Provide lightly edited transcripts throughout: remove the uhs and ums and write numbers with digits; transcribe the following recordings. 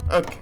Okay.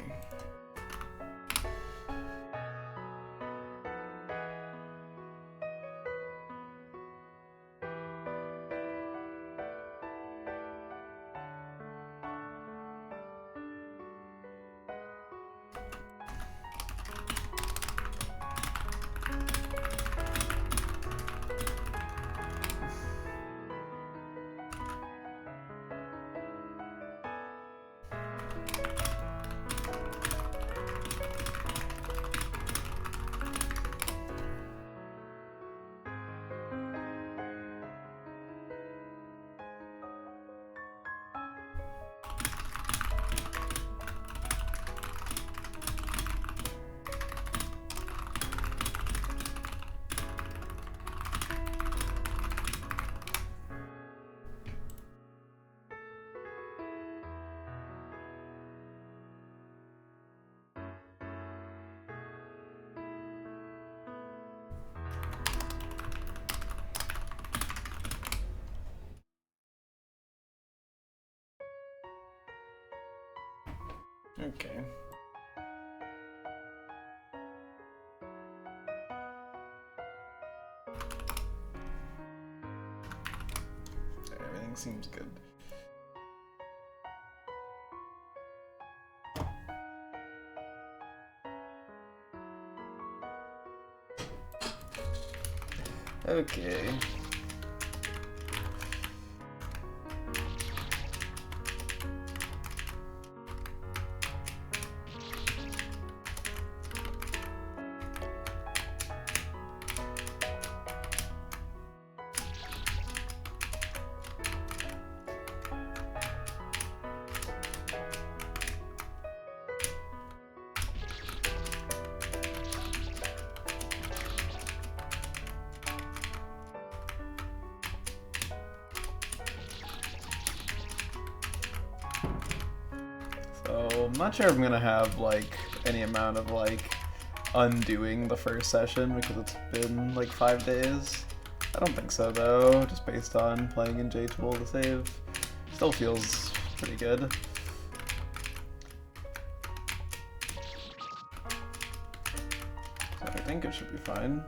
Okay. Everything seems good. Okay. So, I'm not sure if I'm gonna have, like, any amount of, like, undoing the first session because it's been, like, 5 days. I don't think so, though, just based on playing in JTool to save. Still feels pretty good. So I think it should be fine.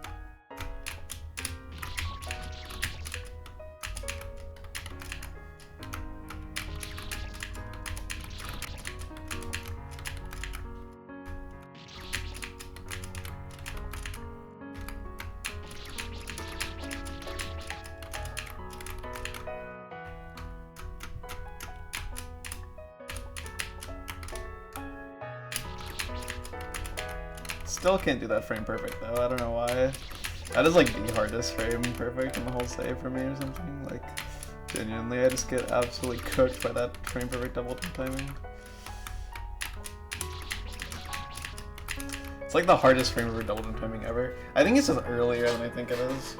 Still can't do that frame perfect though, I don't know why. That is like the hardest frame perfect in the whole save for me or something. Like, genuinely, I just get absolutely cooked by that frame perfect double timing. It's like the hardest frame perfect double timing ever. I think it's just earlier than I think it is.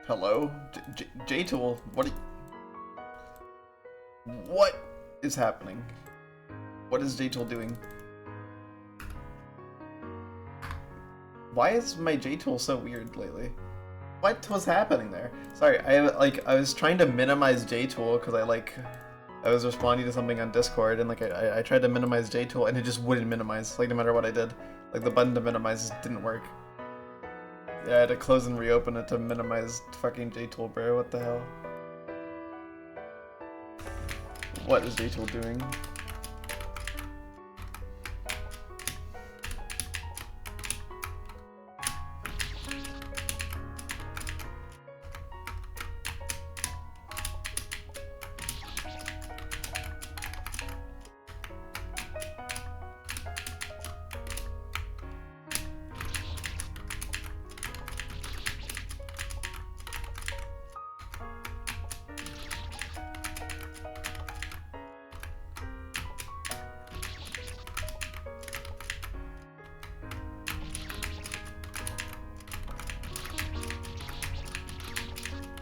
Hello? JTool, what is happening? What is JTool doing? Why is my JTool so weird lately? What was happening there? Sorry, I was trying to minimize JTool because I was responding to something on Discord and I tried to minimize JTool and it just wouldn't minimize, like no matter what I did. Like the button to minimize just didn't work. Yeah, I had to close and reopen it to minimize fucking JTool, bro. What the hell? What is JTool doing?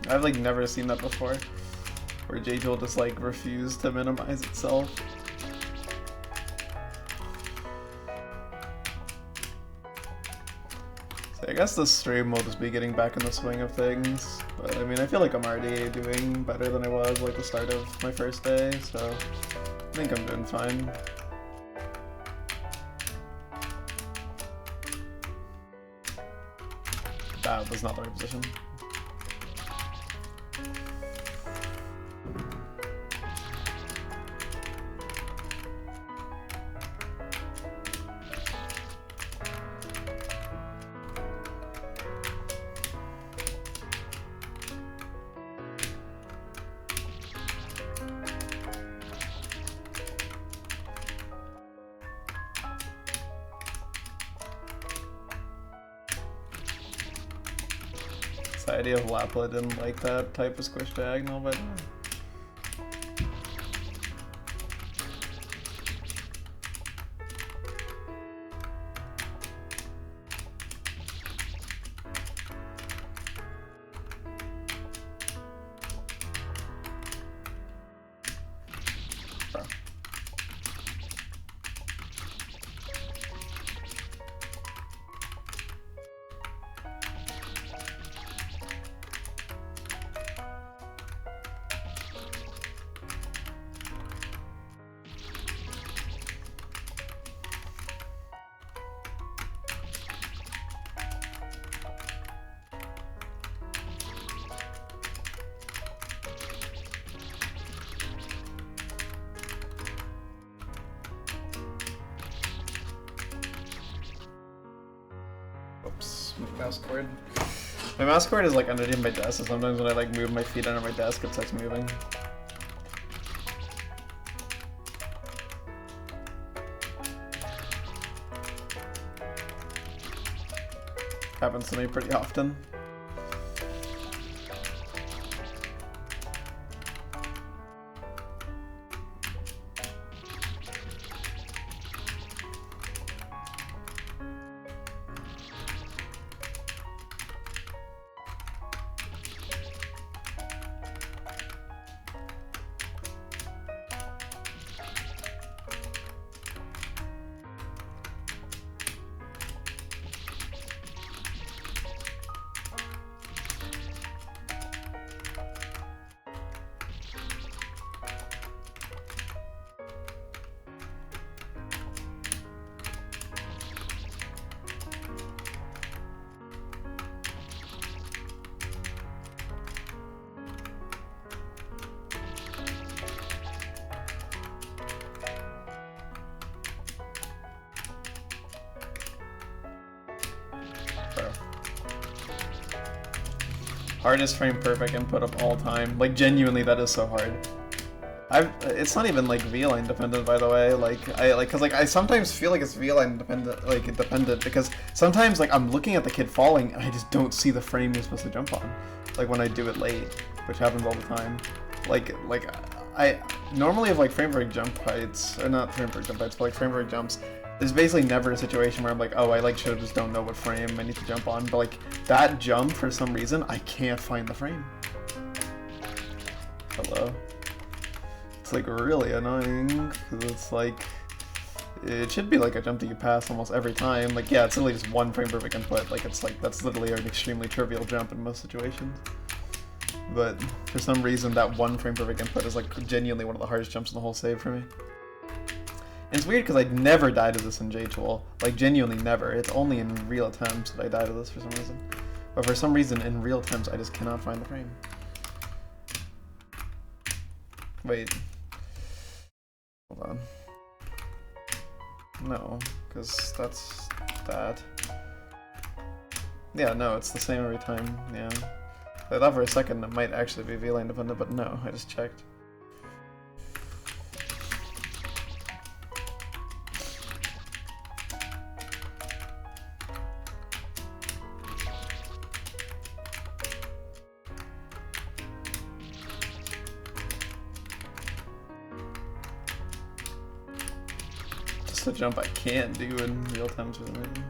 I've like never seen that before, where JTool just like refused to minimize itself. So I guess this stream will just be getting back in the swing of things, but I mean I feel like I'm already doing better than I was like the start of my first day, so I think I'm doing fine. That was not the right position. The idea of Lapla didn't like that type of squish diagonal, but mouse cord. My mouse cord is like underneath my desk, so sometimes when I like move my feet under my desk, it starts moving. Happens to me pretty often. Hardest frame perfect input of all time. Like genuinely, that is so hard. It's not even like V-line dependent, by the way. Cause I sometimes feel like it's V-line dependent because sometimes like I'm looking at the kid falling and I just don't see the frame you're supposed to jump on. Like when I do it late, which happens all the time. I normally have like frame perfect jump heights, or not frame perfect jump heights, but like frame perfect jumps. There's basically never a situation where I'm like, oh, I like should just don't know what frame I need to jump on. But like that jump, for some reason, I can't find the frame. Hello. It's like really annoying because it's like it should be like a jump that you pass almost every time. Like yeah, it's literally just one frame perfect input. Like it's like that's literally an extremely trivial jump in most situations. But for some reason, that one frame perfect input is like genuinely one of the hardest jumps in the whole save for me. And it's weird because I never died to this in JTool. Like, genuinely never. It's only in real attempts that I die to this for some reason. But for some reason, in real attempts, I just cannot find the frame. Wait. Hold on. No, because that's that. Yeah, no, it's the same every time, yeah. I thought for a second it might actually be VLAN dependent, but no, I just checked. Just a jump I can't do in real time for some reason.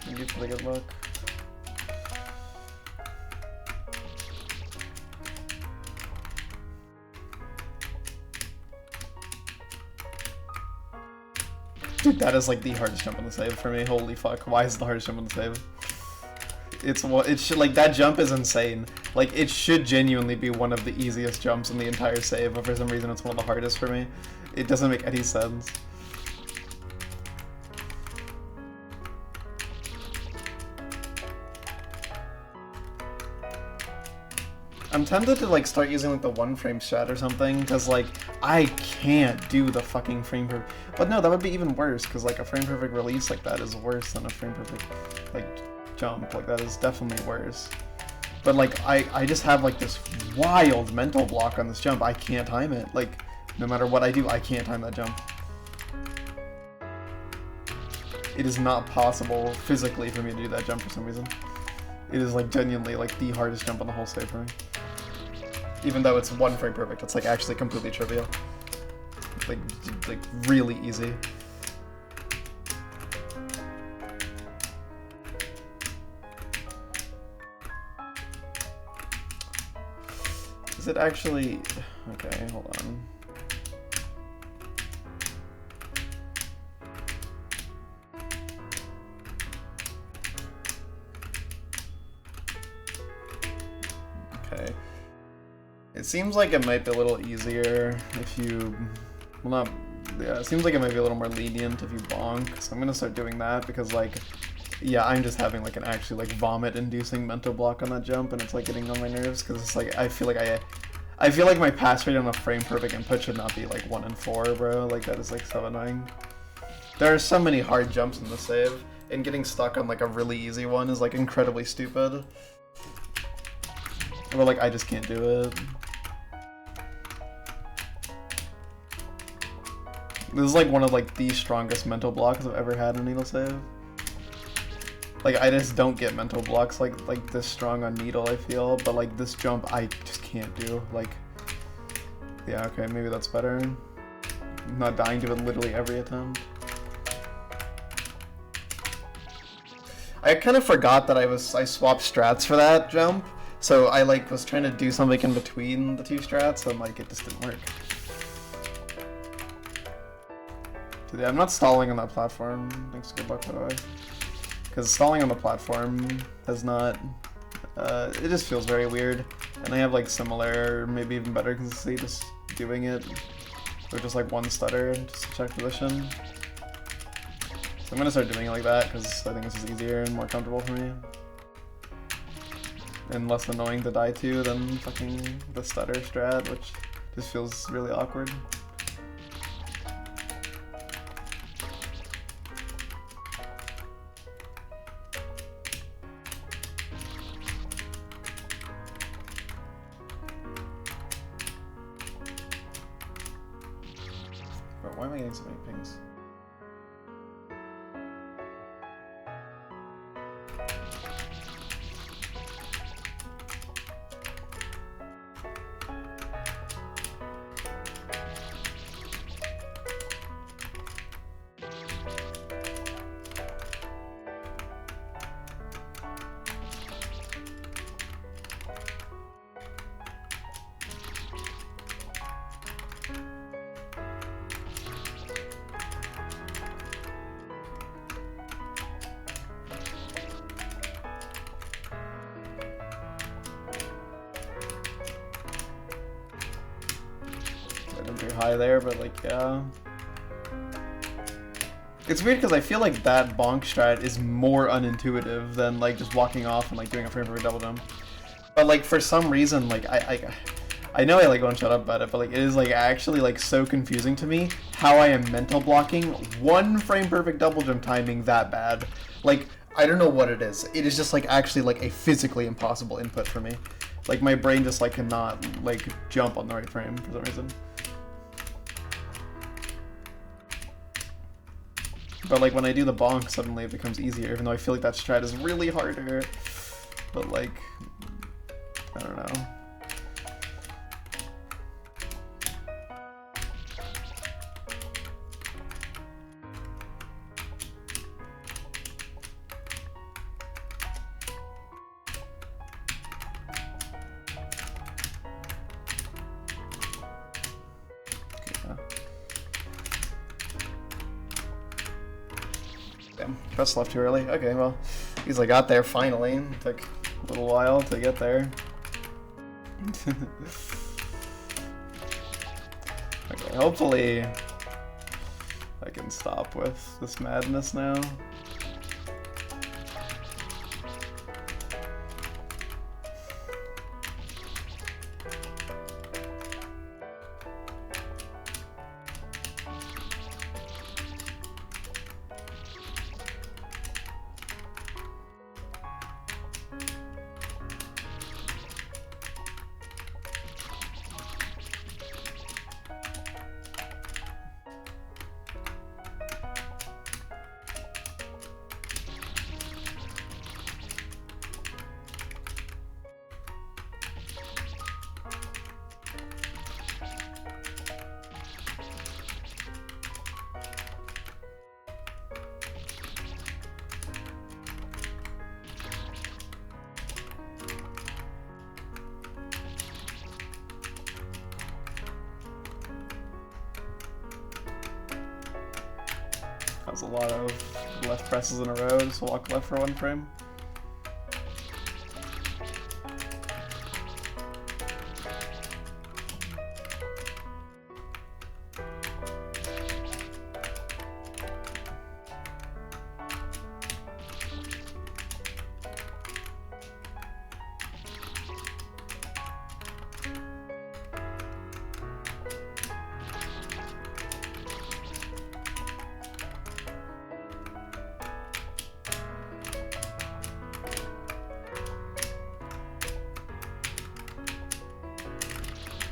You get pretty good luck. Dude, that is like the hardest jump on the save for me. Holy fuck! Why is it the hardest jump on the save? It's what it should like. That jump is insane. Like it should genuinely be one of the easiest jumps in the entire save, but for some reason it's one of the hardest for me. It doesn't make any sense. I'm tempted to like start using like the one frame strat or something, because like I can't do the fucking frame perfect. But no, that would be even worse, because like a frame perfect release like that is worse than a frame perfect like jump. Like that is definitely worse. But like I just have like this wild mental block on this jump. I can't time it. Like no matter what I do, I can't time that jump. It is not possible physically for me to do that jump for some reason. It is like genuinely like the hardest jump on the whole save for me. Even though it's one frame perfect, it's like actually completely trivial. Like really easy. Is it actually... Okay, hold on. Okay. It seems like it might be a little easier if you... Well, not... Yeah, it seems like it might be a little more lenient if you bonk, so I'm gonna start doing that because, like, yeah, I'm just having, like, an actually, like, vomit-inducing mental block on that jump, and it's, like, getting on my nerves, because it's, like, I feel like my pass rate on a frame perfect input should not be, like, 1 in 4, bro. Like, that is, like, so annoying. There are so many hard jumps in the save, and getting stuck on, like, a really easy one is, like, incredibly stupid. Or, like, I just can't do it. This is like one of like the strongest mental blocks I've ever had in Needle Save. Like I just don't get mental blocks like this strong on Needle, I feel, but like this jump I just can't do. Like, yeah, okay, maybe that's better. I'm not dying to it literally every attempt. I kind of forgot that I swapped strats for that jump, so I like was trying to do something in between the two strats, and like it just didn't work. Dude, I'm not stalling on that platform. Thanks, good luck by the way. Because stalling on the platform does not, it just feels very weird. And I have like similar, maybe even better consistency just doing it with just like one stutter just to check position. So I'm gonna start doing it like that because I think this is easier and more comfortable for me. And less annoying to die to than fucking the stutter strat, which just feels really awkward. Why am I getting so many pings? high there, but like, yeah. It's weird because I feel like that bonk strat is more unintuitive than like just walking off and like doing a frame perfect double jump. But like for some reason, like I know I like won't shut up about it, but like it is like actually like so confusing to me how I am mental blocking one frame perfect double jump timing that bad. Like I don't know what it is. It is just like actually like a physically impossible input for me. Like my brain just like cannot like jump on the right frame for some reason. But like when I do the bonk, suddenly it becomes easier, even though I feel like that strat is really harder. But like, I don't know. Damn, press left too early. Okay, well, he's like got there finally. Took a little while to get there. Okay, hopefully I can stop with this madness now. That's a lot of left presses in a row, just walk left for one frame.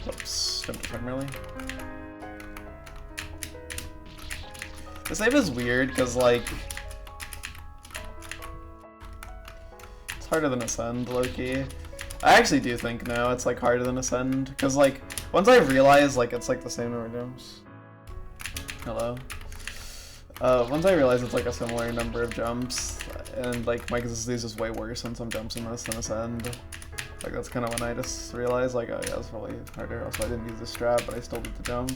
Oops, jumped primarily. The save is weird because, like, it's harder than Ascend, low-key. I actually do think now it's, like, harder than Ascend because, like, once I realize, like, it's, like, the same number of jumps. Hello? Once I realize it's, like, a similar number of jumps, and, like, my consistency is just way worse on some jumps in this than Ascend. Like, that's kind of when I just realized, like, oh yeah, it's probably harder. Also, I didn't use the strap, but I still did the jump.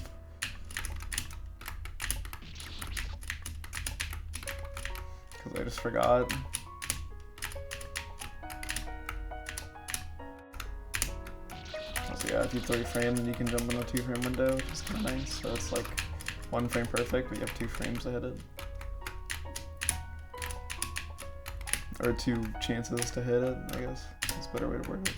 Because I just forgot. So yeah, if you 3-frame, then you can jump in a 2-frame window, which is kind of nice. So it's like 1 frame perfect, but you have 2 frames to hit it. Or 2 chances to hit it, I guess. That's a better way to word it.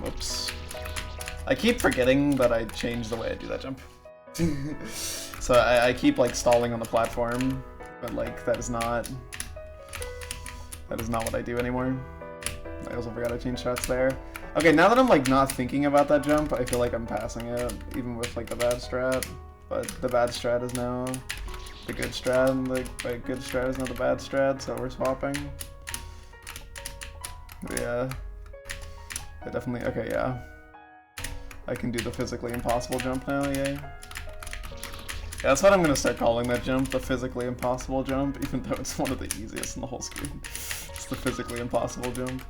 Whoops. I keep forgetting that I changed the way I do that jump. So I keep like stalling on the platform, but like that is not what I do anymore. I also forgot I changed shots there. Okay, now that I'm like not thinking about that jump, I feel like I'm passing it, even with like the bad strat. But the bad strat is now the good strat, and the good strat is now the bad strat, so we're swapping. Yeah. I definitely, okay, yeah. I can do the physically impossible jump now, yay. Yeah, that's what I'm gonna start calling that jump, the physically impossible jump, even though it's one of the easiest in the whole screen. It's the physically impossible jump.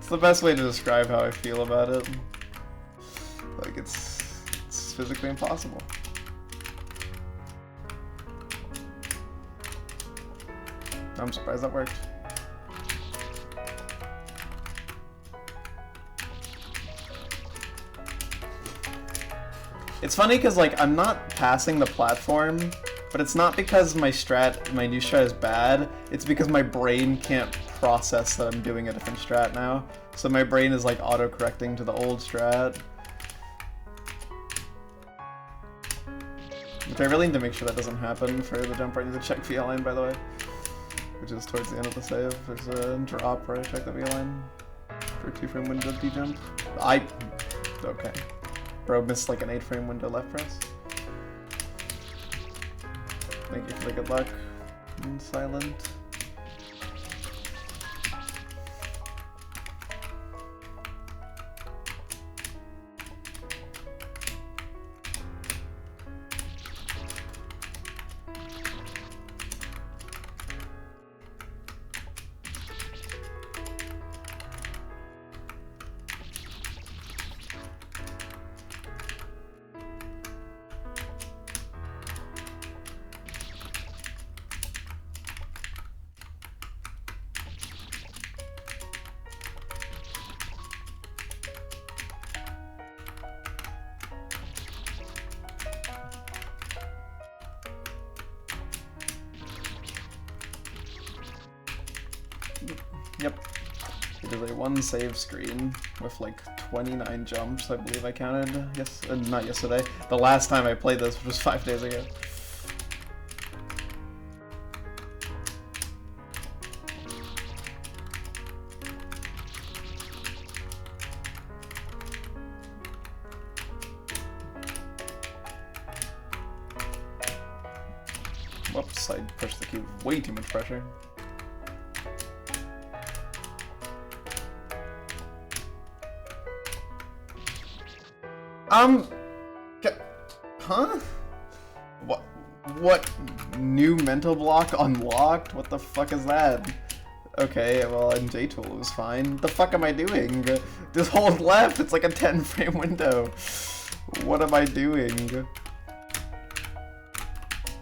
It's the best way to describe how I feel about it. Like, it's physically impossible. I'm surprised that worked. It's funny because, like, I'm not passing the platform, but it's not because my new strat is bad, it's because my brain can't process that I'm doing a different strat now. So my brain is, like, auto-correcting to the old strat. Which I really need to make sure that doesn't happen for the jump where I need to check VL line, by the way. Which is towards the end of the save. There's a drop where I check the VL line for a 2-frame window D-jump. Okay. Bro missed like an 8-frame window left press. Thank you for the good luck. And silent. Yep. It is a 1 save screen with like 29 jumps, I believe I counted. Not yesterday. The last time I played this, which was 5 days ago. Whoops, I pushed the cube way too much pressure. Huh? What new mental block unlocked? What the fuck is that? Okay, well, in JTool it was fine. The fuck am I doing? Just hold left, it's like a 10-frame window. What am I doing?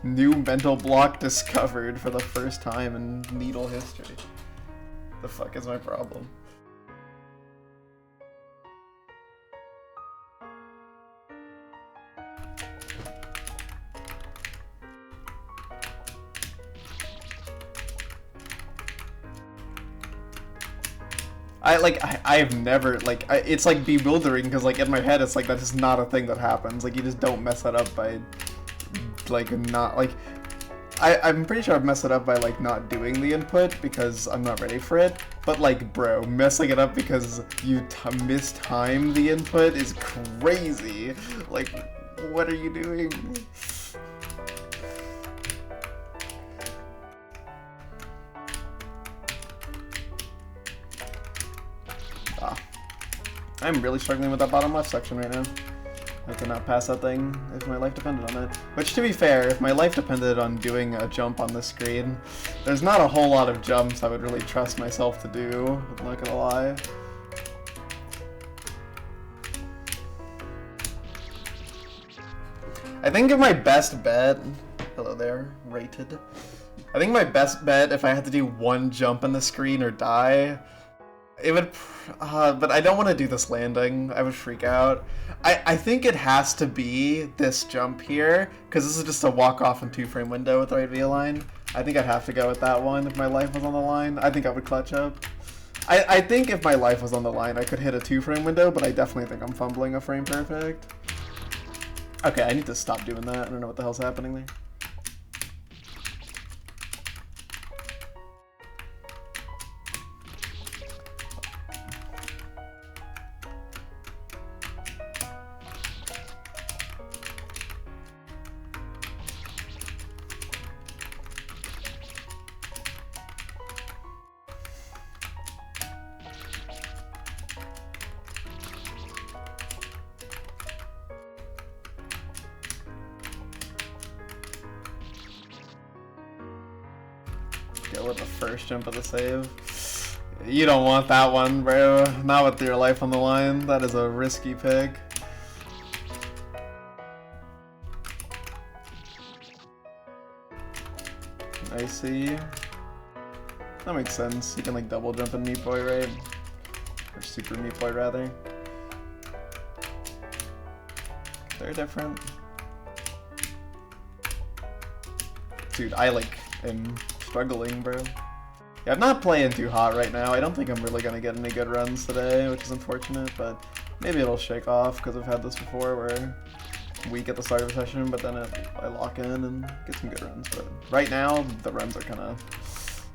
New mental block discovered for the first time in Needle history. The fuck is my problem? I've never, it's like bewildering because like in my head it's like that is not a thing that happens. Like you just don't mess that up by I'm pretty sure I've messed it up by like not doing the input because I'm not ready for it. But like, bro, messing it up because you mistime the input is crazy. Like, what are you doing? I'm really struggling with that bottom left section right now. I could not pass that thing if my life depended on it. Which, to be fair, if my life depended on doing a jump on the screen, there's not a whole lot of jumps I would really trust myself to do, I'm not gonna lie. I think if my best bet... Hello there, rated. I think my best bet, if I had to do one jump on the screen or die, it would... but I don't want to do this landing. I would freak out. I think it has to be this jump here, because this is just a walk-off and 2-frame window with the right VL line. I think I'd have to go with that one if my life was on the line. I think I would clutch up. I think if my life was on the line, I could hit a 2-frame window, but I definitely think I'm fumbling a frame perfect. Okay, I need to stop doing that. I don't know what the hell's happening there. Go with the first jump of the save. You don't want that one, bro. Not with your life on the line. That is a risky pick. I see. That makes sense. You can like double jump in Meat Boy, right? Or Super Meat Boy, rather. They're different. Dude, I like am struggling, bro. Yeah, I'm not playing too hot right now. I don't think I'm really gonna get any good runs today, which is unfortunate, but maybe it'll shake off because I've had this before where I'm weak at the start of a session, but then I lock in and get some good runs. But right now, the runs are kind of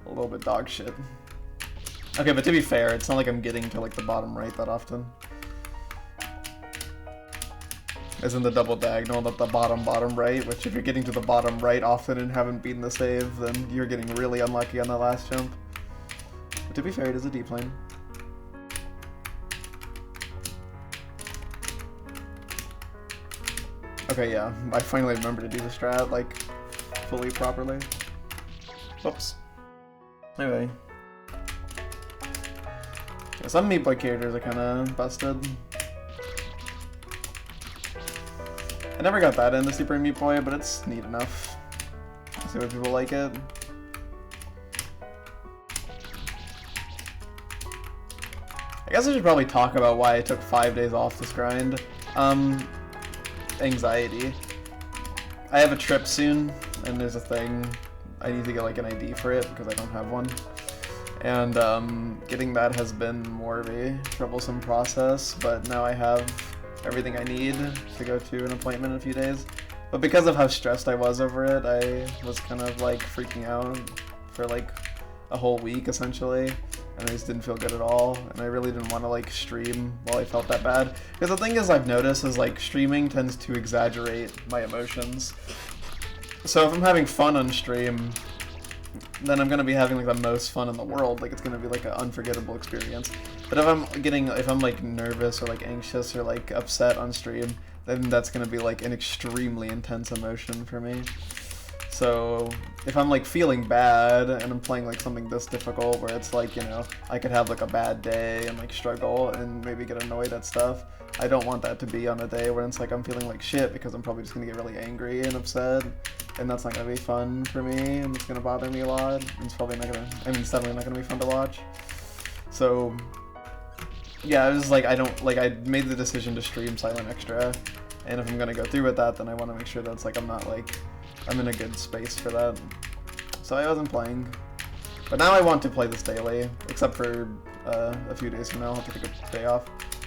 a little bit dog shit. Okay, but to be fair, it's not like I'm getting to like the bottom right that often. As in the double diagonal, not the bottom right, which if you're getting to the bottom right often and haven't beaten the save, then you're getting really unlucky on that last jump. But to be fair, it is a D-plane. Okay, yeah, I finally remembered to do the strat, like, fully properly. Whoops. Anyway. Yeah, some Meat Boy characters are kinda busted. I never got that into Super Meat Boy, but it's neat enough. See what people like it. I guess I should probably talk about why I took 5 days off this grind. Anxiety. I have a trip soon, and there's a thing. I need to get like an ID for it because I don't have one. And getting that has been more of a troublesome process, but now I have everything I need to go to an appointment in a few days. But because of how stressed I was over it, I was kind of like freaking out for like a whole week essentially, and I just didn't feel good at all, and I really didn't want to like stream while I felt that bad. Because the thing is I've noticed is like streaming tends to exaggerate my emotions. So if I'm having fun on stream, then I'm gonna be having like the most fun in the world. Like it's gonna be like an unforgettable experience. But if I'm like nervous or like anxious or like upset on stream, then that's gonna be like an extremely intense emotion for me. So if I'm like feeling bad and I'm playing like something this difficult where it's like, you know, I could have like a bad day and like struggle and maybe get annoyed at stuff, I don't want that to be on a day where it's like I'm feeling like shit because I'm probably just gonna get really angry and upset, and that's not gonna be fun for me, and it's gonna bother me a lot, and it's probably not gonna, I mean, it's definitely not gonna be fun to watch. So yeah, I was like, I made the decision to stream Silent Extra, and if I'm gonna go through with that, then I want to make sure that it's like I'm in a good space for that. So I wasn't playing, but now I want to play this daily, except for a few days from now. I'll have to take a day off,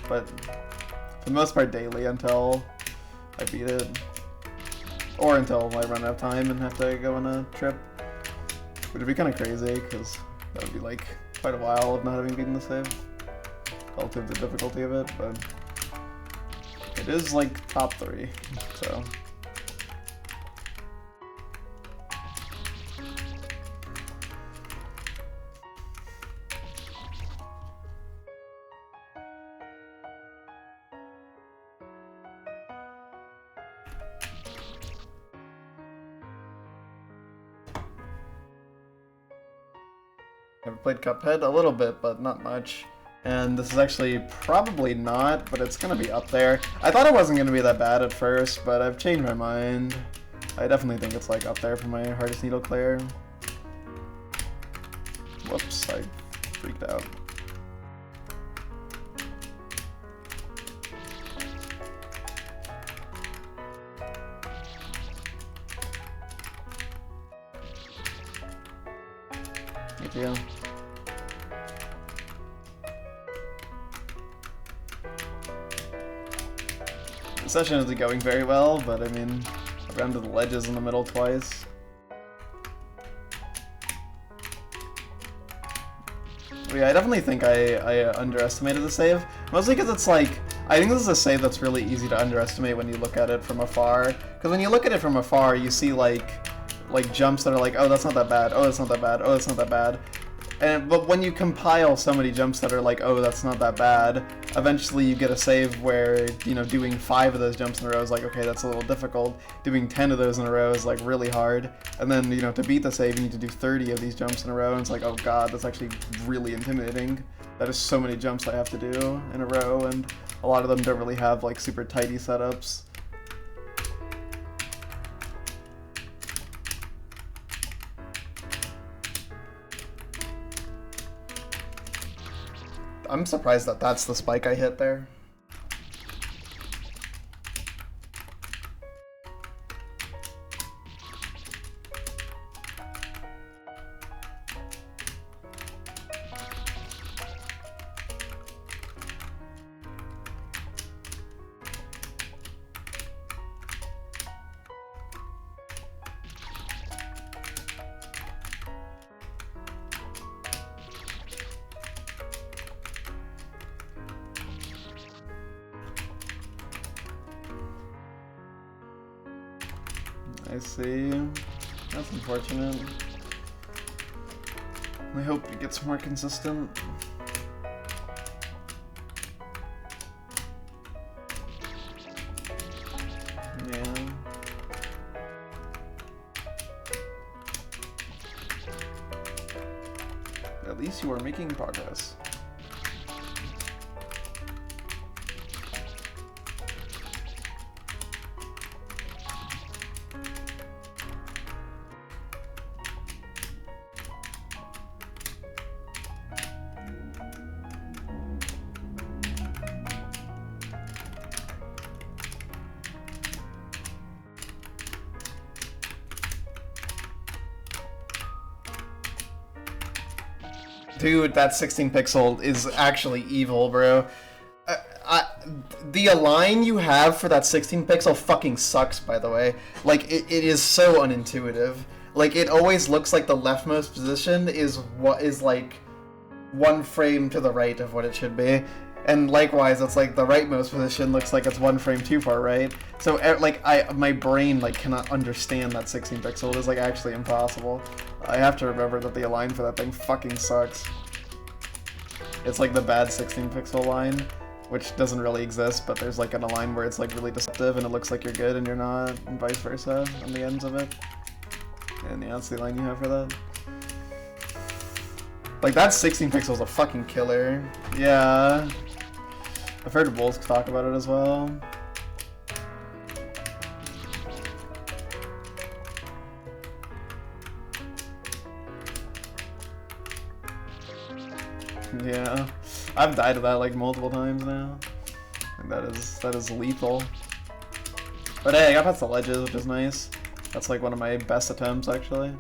but for the most part daily until I beat it, or until I run out of time and have to go on a trip, which would be kind of crazy because that would be like quite a while of not having beaten the save relative to the difficulty of it, but it is like top 3, so. Never played Cuphead? A little bit, but not much. And this is actually probably not, but it's gonna be up there. I thought it wasn't gonna be that bad at first, but I've changed my mind. I definitely think it's like up there for my hardest needle clear. Whoops, I freaked out. Good deal. The session isn't going very well, but I mean, I've gone to the ledges in the middle twice. But yeah, I definitely think I underestimated the save. Mostly because it's like, I think this is a save that's really easy to underestimate when you look at it from afar. Because when you look at it from afar, you see like jumps that are like, oh, that's not that bad, oh, that's not that bad, oh, that's not that bad. But when you compile so many jumps that are like, oh, that's not that bad, eventually you get a save where, you know, doing 5 of those jumps in a row is like, okay, that's a little difficult. Doing 10 of those in a row is like really hard. And then, you know, to beat the save, you need to do 30 of these jumps in a row, and it's like, oh god, that's actually really intimidating. That is so many jumps I have to do in a row, and a lot of them don't really have like super tidy setups. I'm surprised that that's the spike I hit there. I see. That's unfortunate. I hope it gets more consistent. Yeah. At least you are making progress. Dude, that 16 pixel is actually evil, bro. The align you have for that 16 pixel fucking sucks, by the way. Like, it is so unintuitive. Like, it always looks like the leftmost position is what is like 1 frame to the right of what it should be. And likewise, it's like the rightmost position looks like it's 1 frame too far right. So like my brain like cannot understand that 16 pixel. It is like actually impossible. I have to remember that the align for that thing fucking sucks. It's like the bad 16 pixel line, which doesn't really exist, but there's like an align where it's like really deceptive and it looks like you're good and you're not, and vice versa on the ends of it. And yeah, that's the line you have for that. Like that 16 pixel is a fucking killer. Yeah. I've heard Wolves talk about it as well. Yeah, I've died to that like multiple times now. And that is lethal. But hey, I got past the ledges, which is nice. That's like one of my best attempts actually,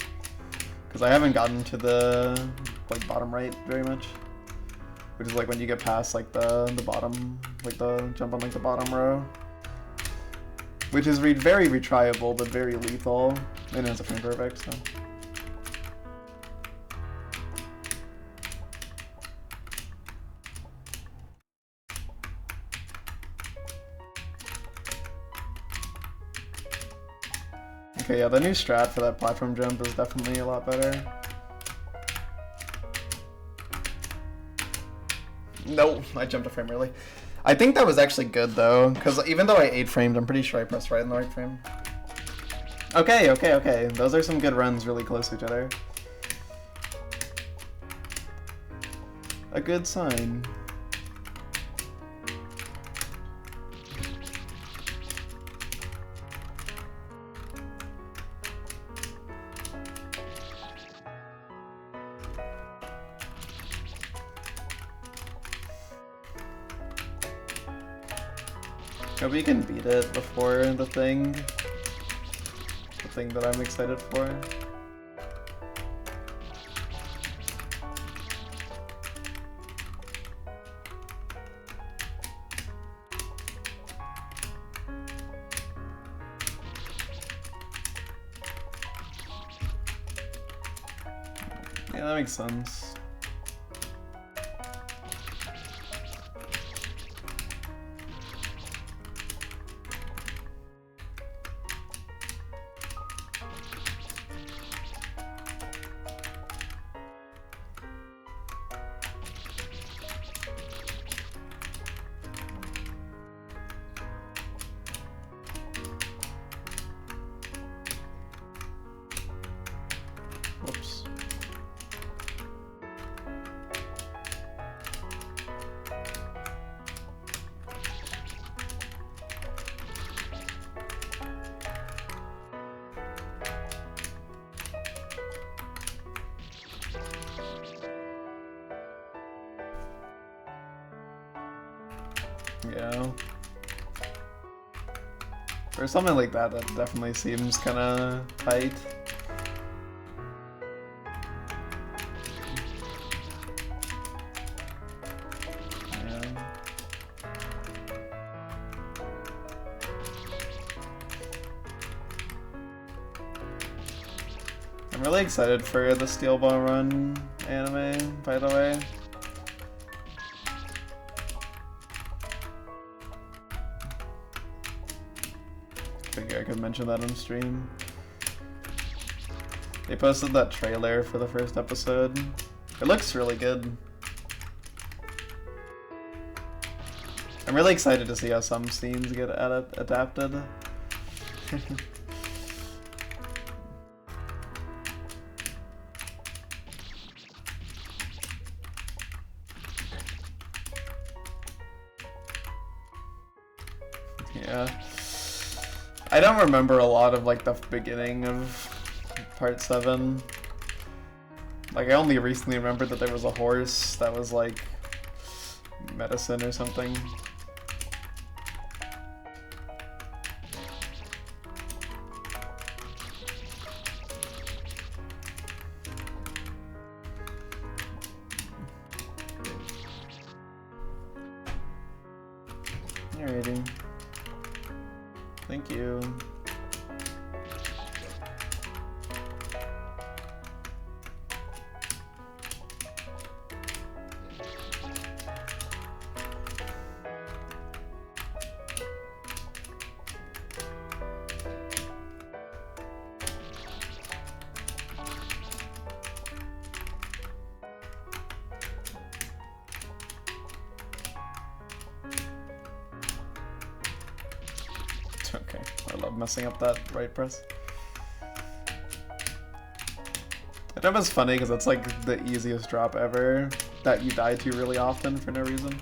because I haven't gotten to the like bottom right very much, which is like when you get past like the bottom, like the jump on like the bottom row, which is very retryable but very lethal, and it's a frame perfect. So. Okay, yeah, the new strat for that platform jump is definitely a lot better. No, I jumped a frame early. I think that was actually good though, because even though I 8 framed, I'm pretty sure I pressed right in the right frame. Okay, okay, okay. Those are some good runs really close to each other. A good sign. Hope we can beat it before the thing that I'm excited for. Yeah, that makes sense. Yeah. For something like that, that definitely seems kind of tight. I'm really excited for the Steel Ball Run anime, by the way. Figure I could mention that on stream. They posted that trailer for the first episode. It looks really good. I'm really excited to see how some scenes get adapted. Yeah. I don't remember a lot of like the beginning of part 7. Like I only recently remembered that there was a horse that was like medicine or something. Alrighty. Thank you. Okay, I love messing up that right press. That jump is funny because it's like the easiest drop ever that you die to really often for no reason.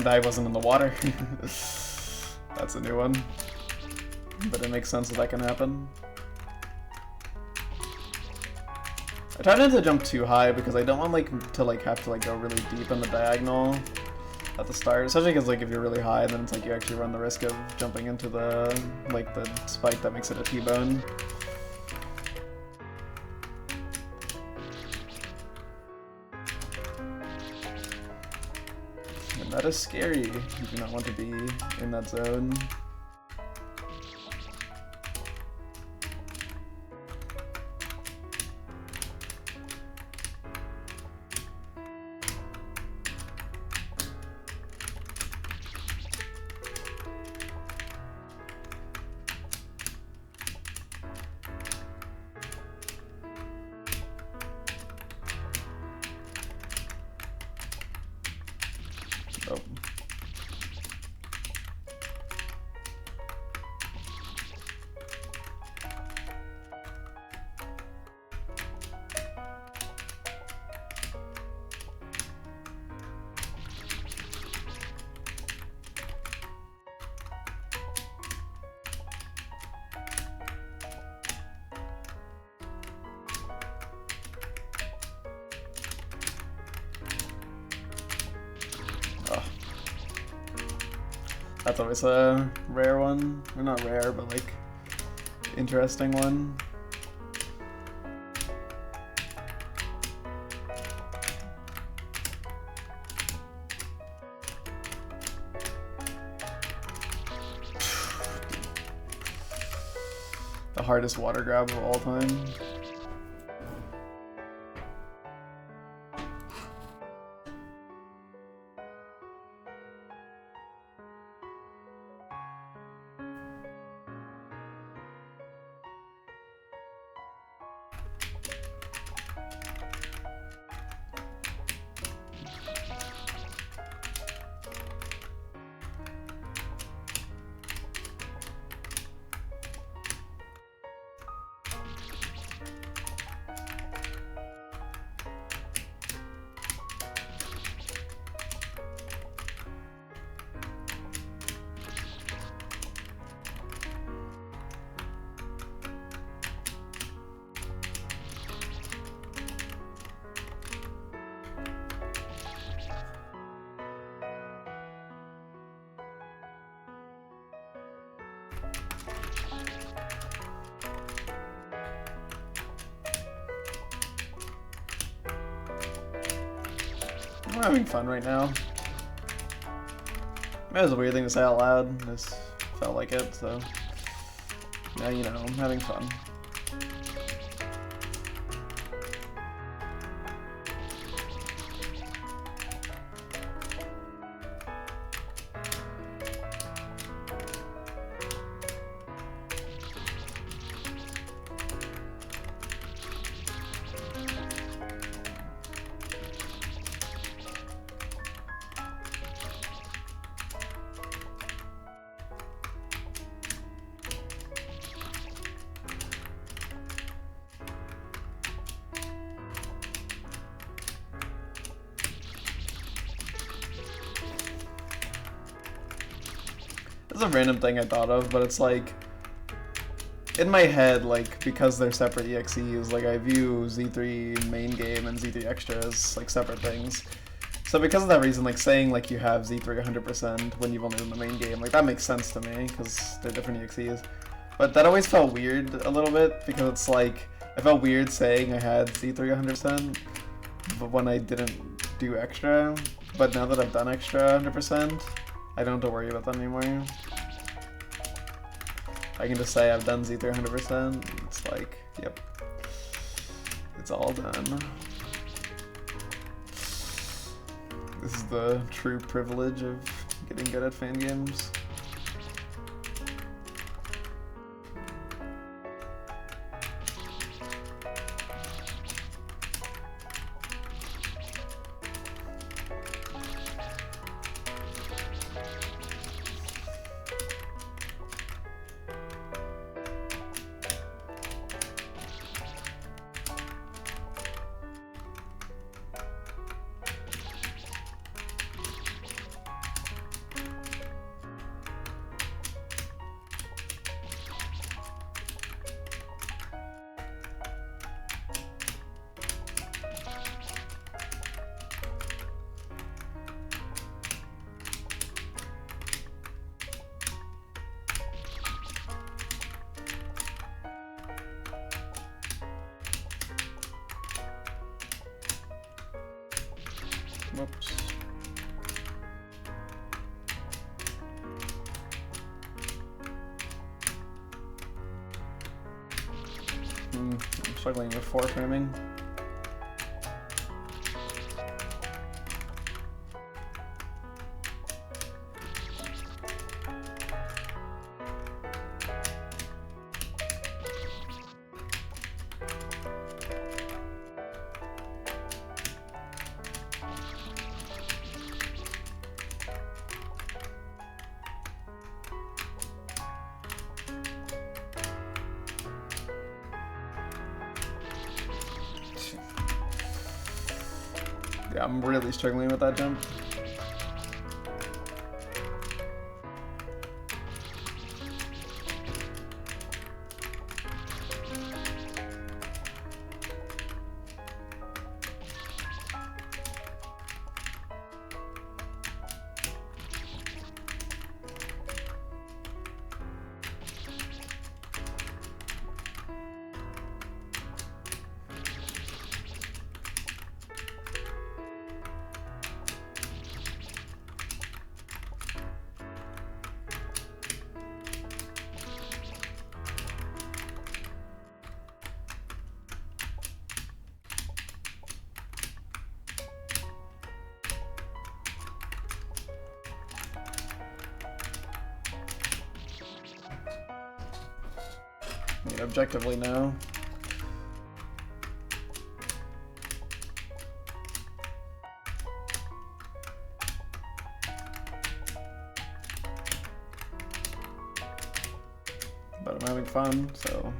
I wasn't in the water. That's a new one. But it makes sense that can happen. I try not to jump too high because I don't want to have to go really deep in the diagonal at the start, especially because if you're really high, then it's you actually run the risk of jumping into the the spike that makes it a T-bone. That is scary. You do not want to be in that zone. Oh. That's always a rare one. Or not rare, but interesting one. The hardest water grab of all time. I'm having fun right now. It was a weird thing to say out loud. I just felt like it, so yeah, you know, I'm having fun. It's a random thing I thought of, but it's like, in my head, like, because they're separate EXEs, like, I view Z3 main game and Z3 extra as, like, separate things. So because of that reason, like, saying, like, you have Z3 100% when you've only done the main game, like, that makes sense to me, because they're different EXEs. But that always felt weird a little bit, because it's like, I felt weird saying I had Z3 100%, but when I didn't do extra. But now that I've done extra 100%, I don't have to worry about that anymore. I can just say I've done Z3 100%. It's like, yep, it's all done. This is the true privilege of getting good at fan games. Whoops. I'm struggling with 4 framing. Yeah, I'm really struggling with that jump. I mean, objectively, no. But I'm having fun, so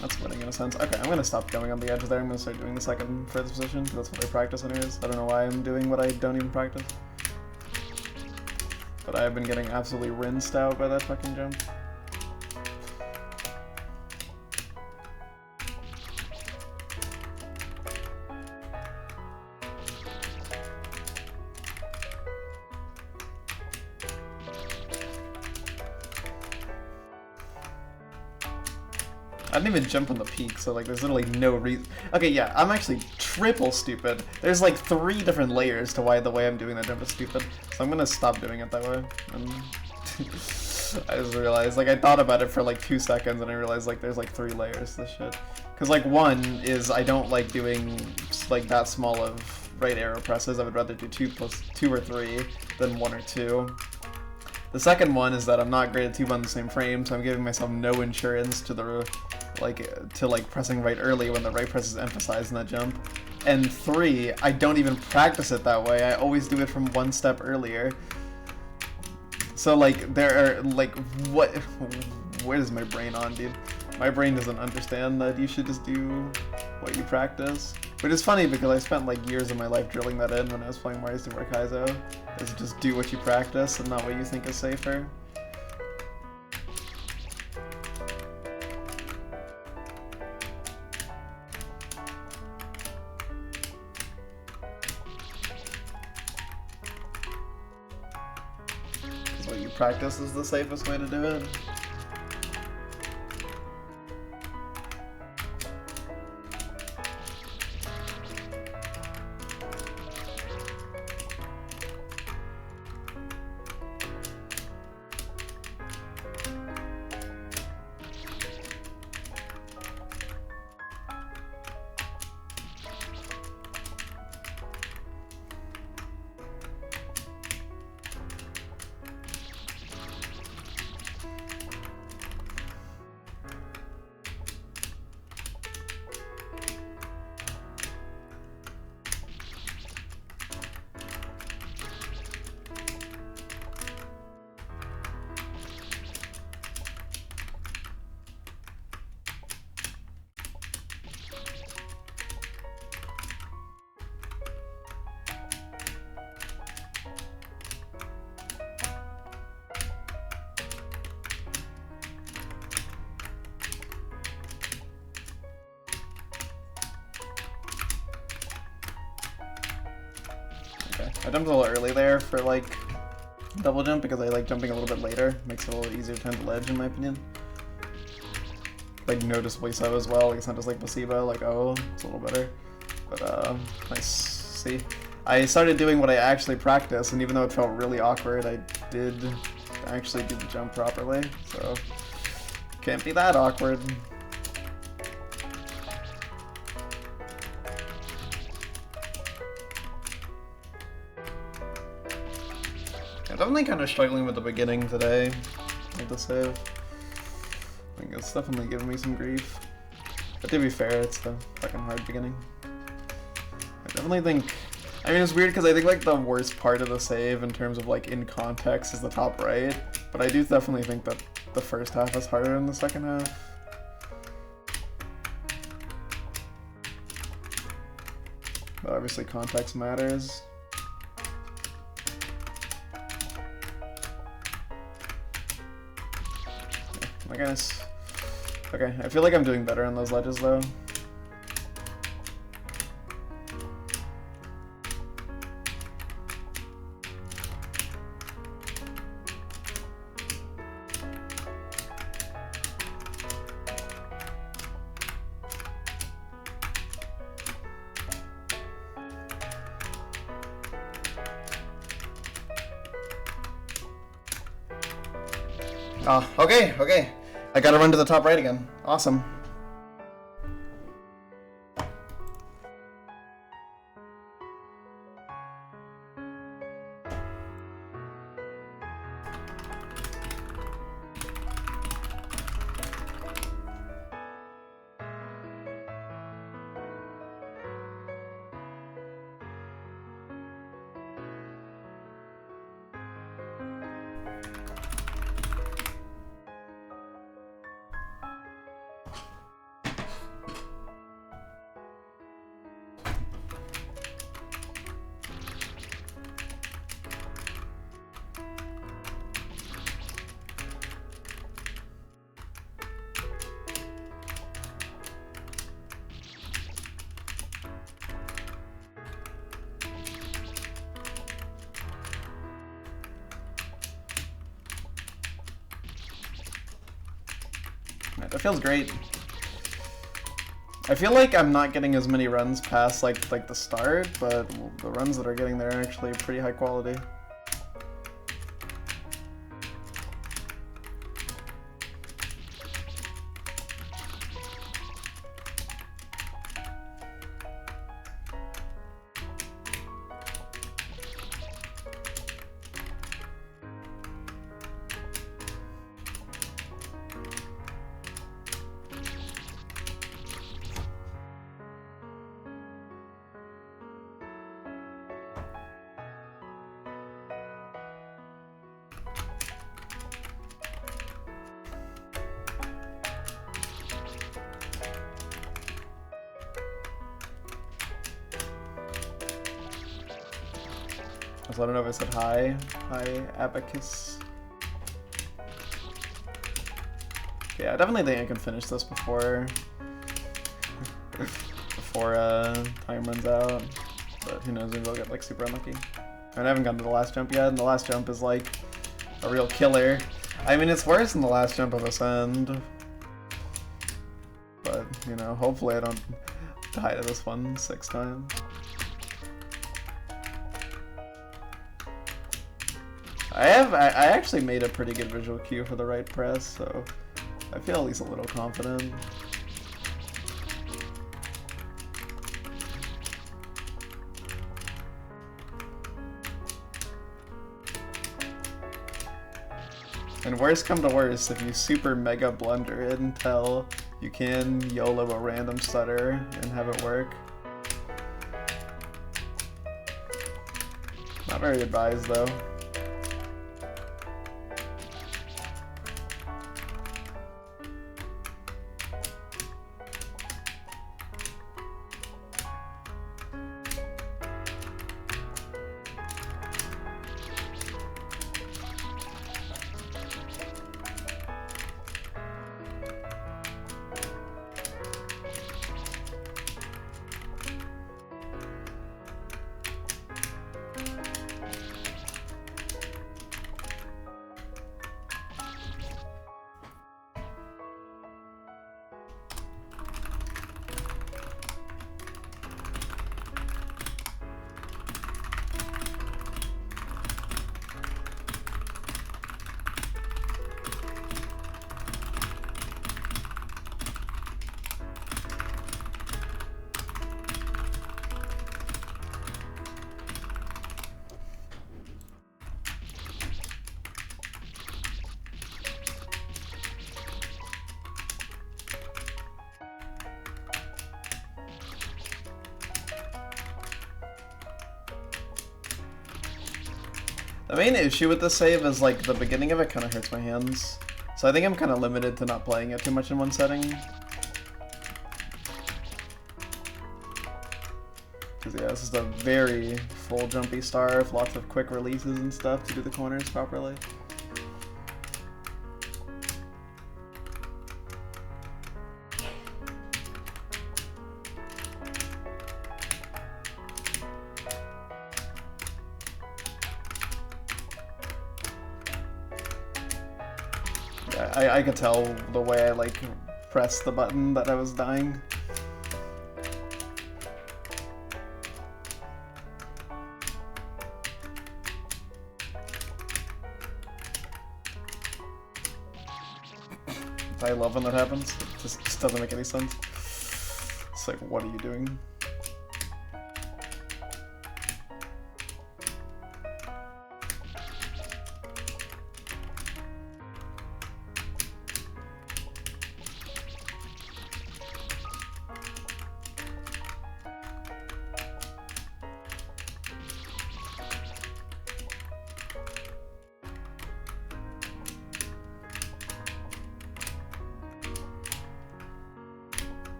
that's winning in a sense. Okay, I'm gonna stop going on the edge there. I'm gonna start doing the second furthest position, because that's what I practice anyways. I don't know why I'm doing what I don't even practice. But I've been getting absolutely rinsed out by that fucking jump. I didn't even jump on the peak, so like there's literally no reason. Okay, yeah, I'm actually triple stupid. There's like 3 different layers to why the way I'm doing that jump is stupid. So I'm gonna stop doing it that way. I just realized, like I thought about it for like 2 seconds and I realized like there's like 3 layers to this shit. Cause like 1 is I don't like doing like that small of right arrow presses. I would rather do 2 or 3 than 1 or 2. The second one is that I'm not great at 2 on the same frame, so I'm giving myself no insurance to the like pressing right early when the right press is emphasized in that jump. And 3, I don't even practice it that way. I always do it from 1 step earlier. So like there are like where is my brain on, dude? My brain doesn't understand that you should just do what you practice. Which is funny because I spent like years of my life drilling that in when I was playing Mario Super Kaizo. Is just do what you practice and not what you think is safer. Because what you practice is the safest way to do it. I jumped a little early there for like double jump because I like jumping a little bit later. Makes it a little easier to find the ledge in my opinion. Like noticeably so as well, like it's not just like placebo, like oh, it's a little better. But nice. See, I started doing what I actually practice, and even though it felt really awkward, I did actually do the jump properly, so can't be that awkward. I'm definitely kind of struggling with the beginning today of the save. I think it's definitely giving me some grief. But to be fair, it's a fucking hard beginning. I definitely think... I mean, it's weird because I think like the worst part of the save in terms of like in context is the top right. But I do definitely think that the first half is harder than the second half. But obviously context matters. I guess. Okay, I feel like I'm doing better on those ledges though. Oh, okay, okay. I gotta run to the top right again. Awesome. That feels great. I feel like I'm not getting as many runs past like the start, but the runs that are getting there are actually pretty high quality. So I don't know if I said hi. Hi, Abacus. Yeah, I definitely think I can finish this before time runs out. But who knows, maybe I'll get like super unlucky. And I haven't gotten to the last jump yet, and the last jump is like a real killer. I mean, it's worse than the last jump of Ascend. But, you know, hopefully I don't die to this one 6 times. I actually made a pretty good visual cue for the right press, so I feel at least a little confident. And worst come to worst, if you super mega blunder it until you can YOLO a random stutter and have it work. Not very advised though. The main issue with this save is like the beginning of it kind of hurts my hands. So I think I'm kind of limited to not playing it too much in one setting. Because yeah, this is a very full jumpy star with lots of quick releases and stuff to do the corners properly. I could tell the way I like pressed the button that I was dying. I love when that happens. It just doesn't make any sense. It's like, what are you doing?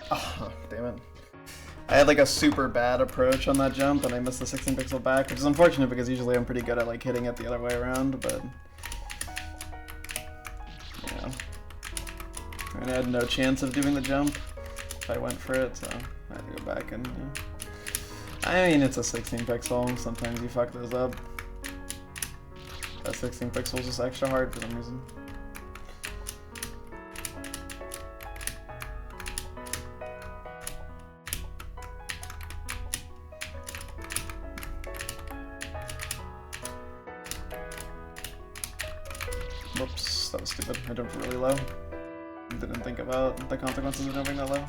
Oh, damn it. I had like a super bad approach on that jump and I missed the 16 pixel back, which is unfortunate because usually I'm pretty good at like hitting it the other way around, but yeah. And I had no chance of doing the jump if I went for it, so I had to go back and I mean, it's a 16 pixel, sometimes you fuck those up. That 16 pixel is just extra hard for some reason. Whoops, that was stupid. I jumped really low. Didn't think about the consequences of jumping that low.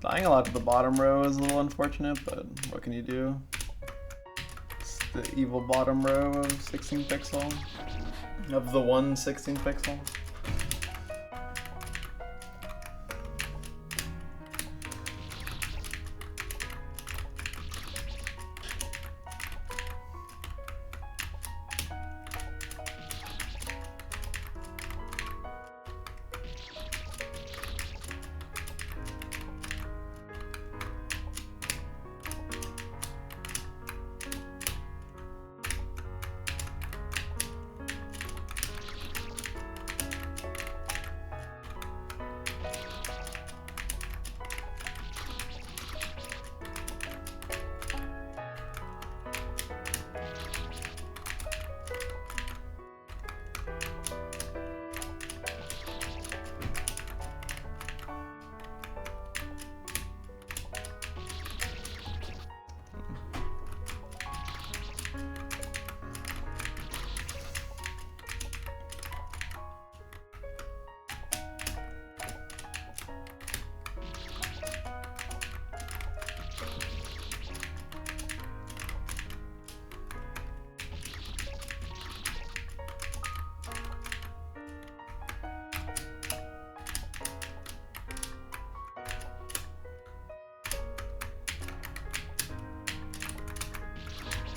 Dying a lot to the bottom row is a little unfortunate, but what can you do? It's the evil bottom row of 16 pixel. Of the one 16 pixel.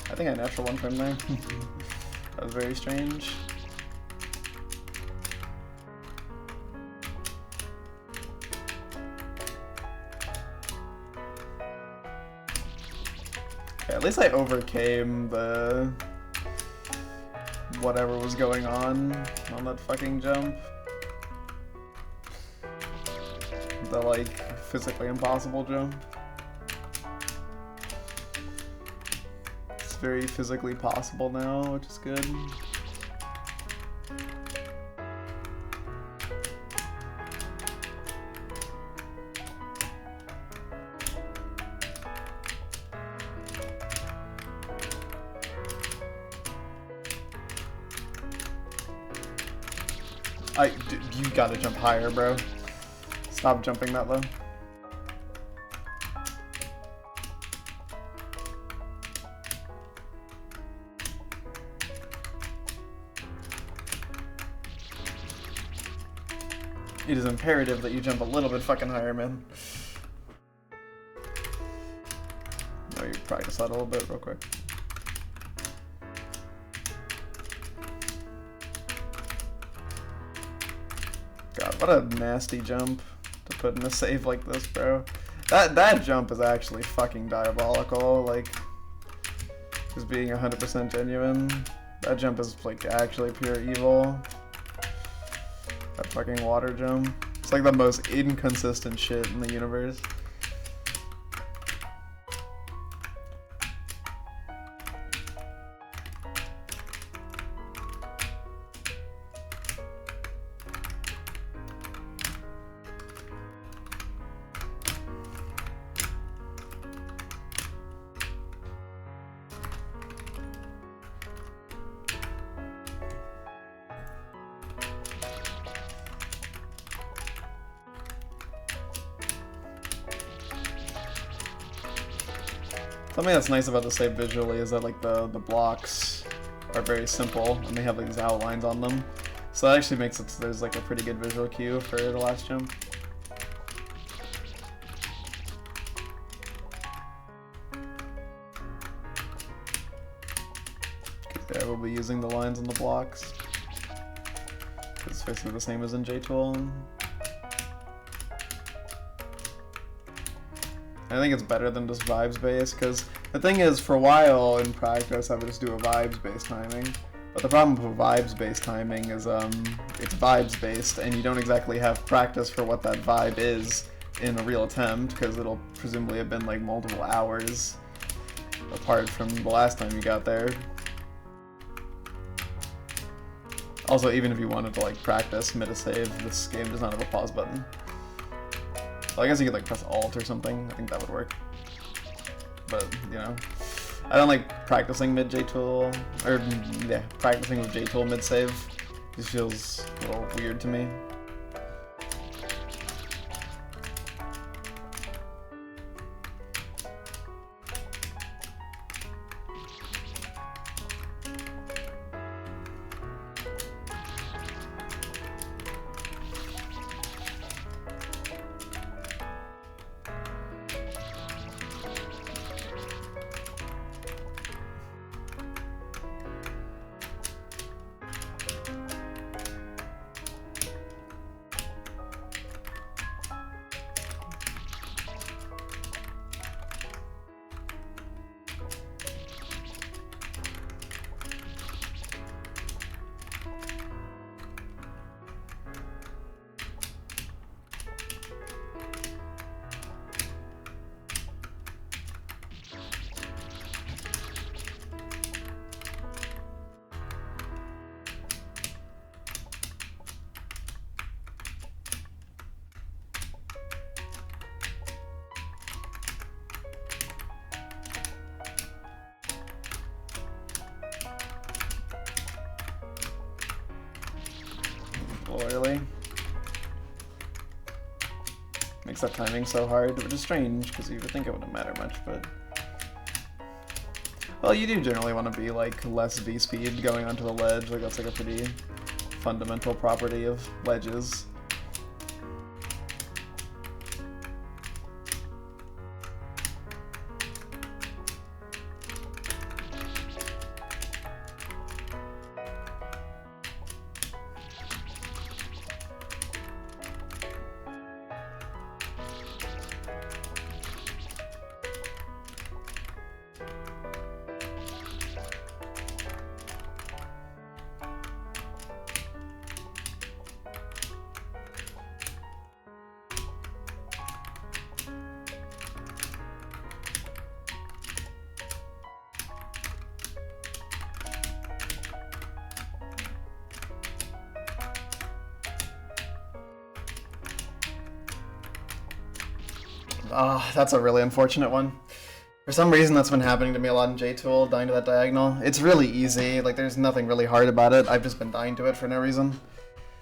I think I natural one from there. That was very strange. Okay, at least I overcame the whatever was going on that fucking jump. The, like, physically impossible jump. It's very physically possible now, which is good. You gotta jump higher, bro. Stop jumping that low. It is imperative that you jump a little bit fucking higher, man. No, you practice that a little bit real quick. God, what a nasty jump to put in a save like this, bro. That jump is actually fucking diabolical, like, just being 100% genuine. That jump is, like, actually pure evil. That fucking water jump. It's like the most inconsistent shit in the universe. Something that's nice about the save visually is that, like, the blocks are very simple and they have, like, these outlines on them. So that actually makes it so there's, like, a pretty good visual cue for the last jump. Yeah, we'll be using the lines on the blocks. It's basically the same as in JTool. I think it's better than just vibes based, because the thing is, for a while in practice I would just do a vibes based timing. But the problem with vibes based timing is it's vibes based and you don't exactly have practice for what that vibe is in a real attempt, because it'll presumably have been like multiple hours apart from the last time you got there. Also, even if you wanted to like practice mid a save, this game does not have a pause button. So I guess you could like press Alt or something. I think that would work. But, you know, I don't like practicing mid JTool, or yeah, practicing with JTool mid save. Just feels a little weird to me. Really makes that timing so hard, which is strange because you would think it wouldn't matter much, but well, you do generally want to be like less V speed going onto a ledge. Like that's like a pretty fundamental property of ledges. Oh, that's a really unfortunate one. For some reason, that's been happening to me a lot in JTool, dying to that diagonal. It's really easy, like there's nothing really hard about it. I've just been dying to it for no reason.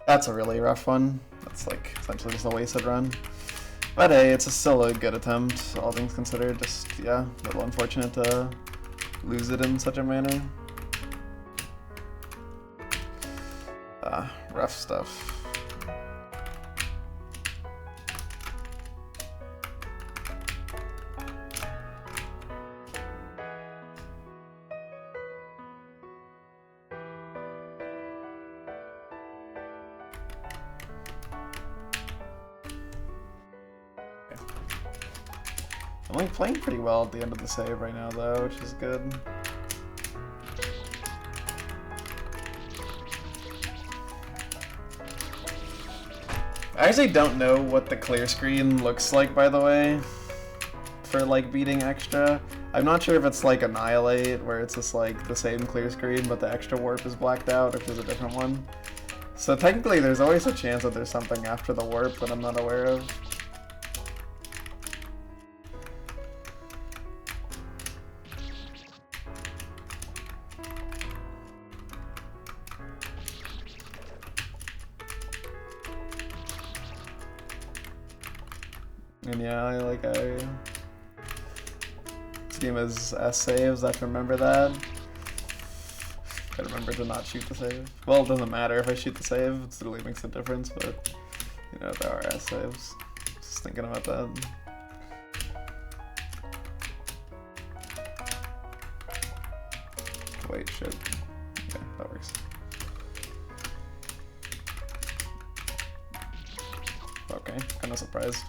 That's a really rough one. That's like essentially just a wasted run. But hey, it's still a good attempt, all things considered. Just, yeah, a little unfortunate to lose it in such a manner. Rough stuff. I'm like playing pretty well at the end of the save right now though, which is good. I actually don't know what the clear screen looks like, by the way, for like beating extra. I'm not sure if it's like Annihilate, where it's just like the same clear screen but the extra warp is blacked out, or if there's a different one. So technically there's always a chance that there's something after the warp that I'm not aware of. And yeah, this game is S saves, I have to remember that. Gotta remember to not shoot the save. Well, it doesn't matter if I shoot the save, it really makes a difference, but you know, there are S saves. Just thinking about that. Wait, shit. Okay, that works. Okay, kinda surprised.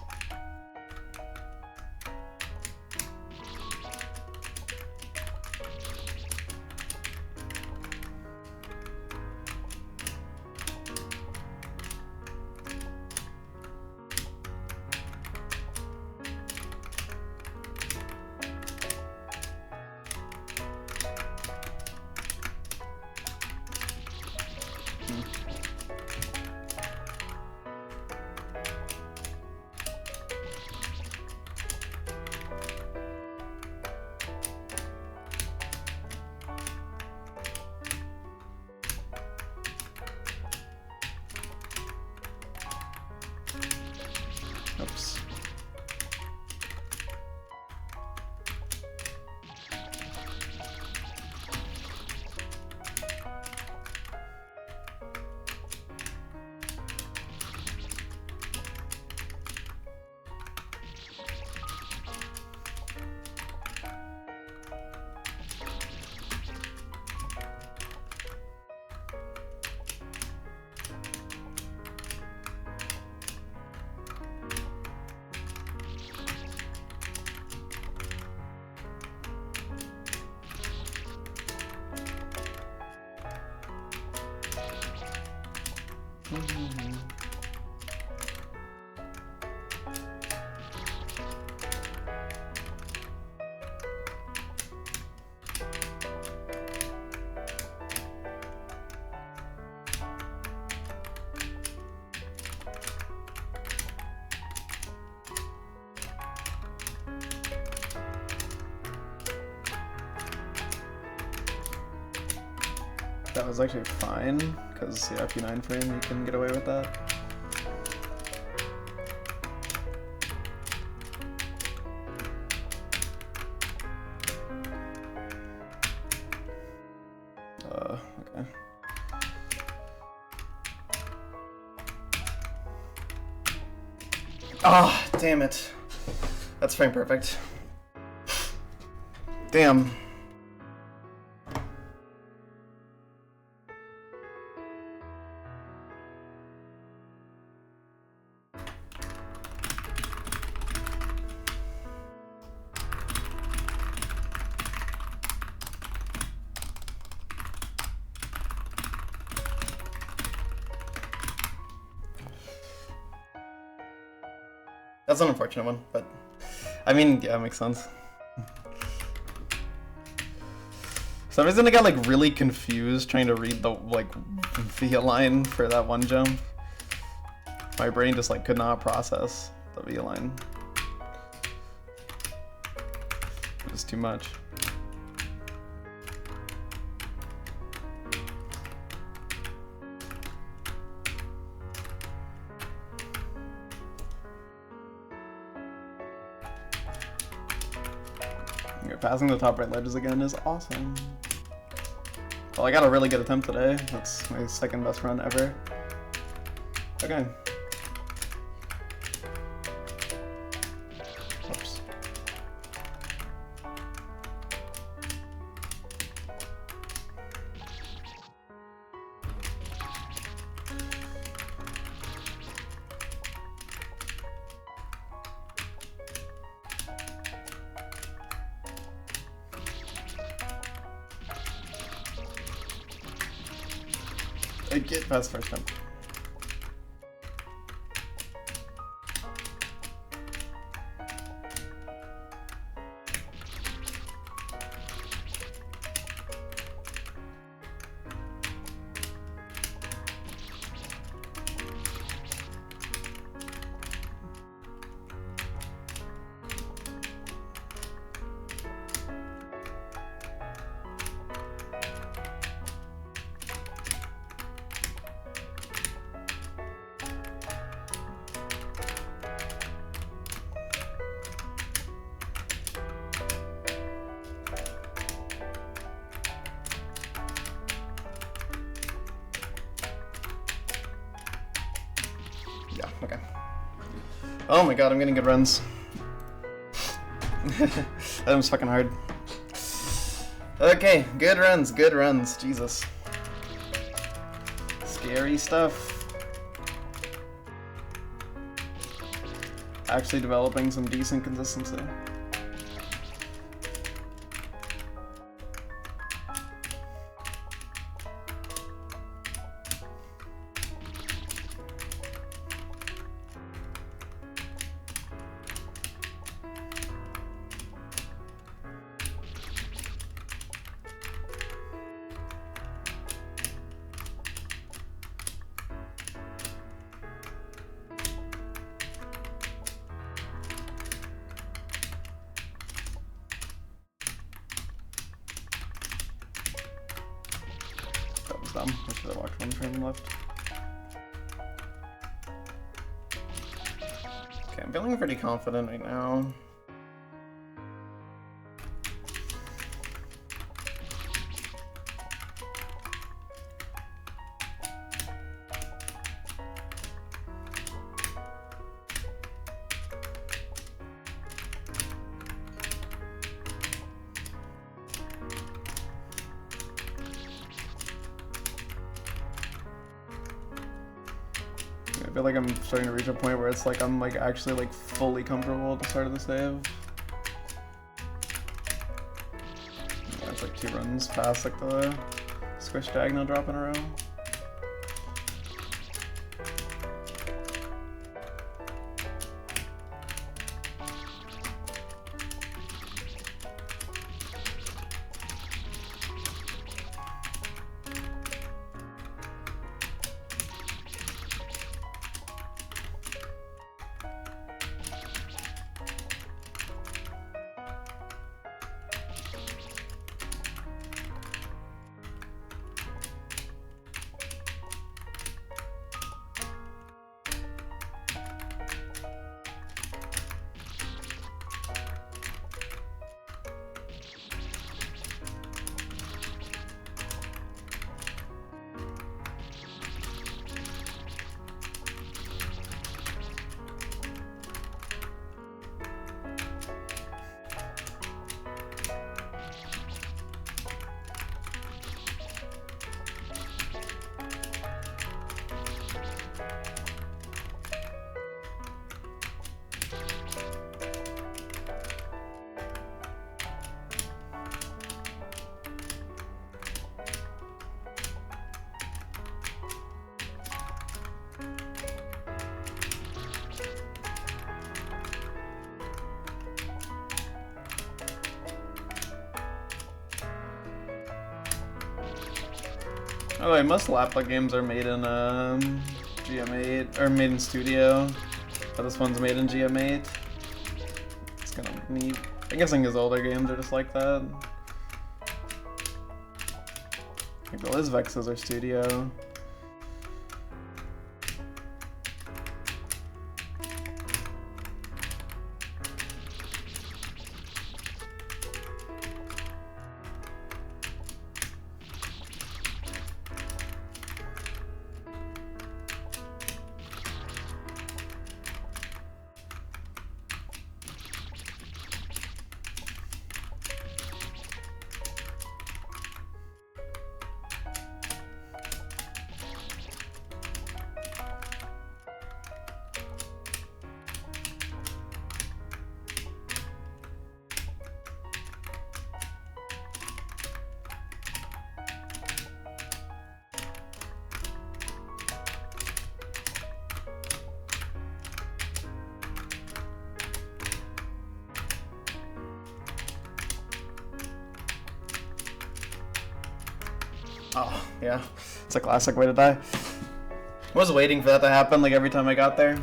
Oops. That was actually fine, because yeah, P9 frame, you can get away with that. Okay. Ah, oh, damn it. That's frame perfect. Damn. That's an unfortunate one, but I mean, yeah, it makes sense. For some reason I got like really confused trying to read the like V line for that one jump. My brain just like could not process the V line. is too much. Passing the top right ledges again is awesome. Well, I got a really good attempt today. That's my second best run ever. Okay. Oops. I get past first jump. Yeah, okay. Oh my god, I'm getting good runs. That was fucking hard. Okay, good runs, Jesus. Scary stuff. Actually developing some decent consistency. That was dumb. I should have walked one frame left. Okay, I'm feeling pretty confident right now. I feel like I'm starting to reach a point where it's like I'm like actually like fully comfortable at the start of the save. Yeah, it's like 2 runs past like the squish diagonal drop in a row. Oh, wait, most Lapla games are made in GM8, or made in Studio, but this one's made in GM8. It's kind of neat. I'm guessing his older games are just like that. Like the Liz Vex is our studio. Oh, yeah. It's a classic way to die. I was waiting for that to happen, like, every time I got there.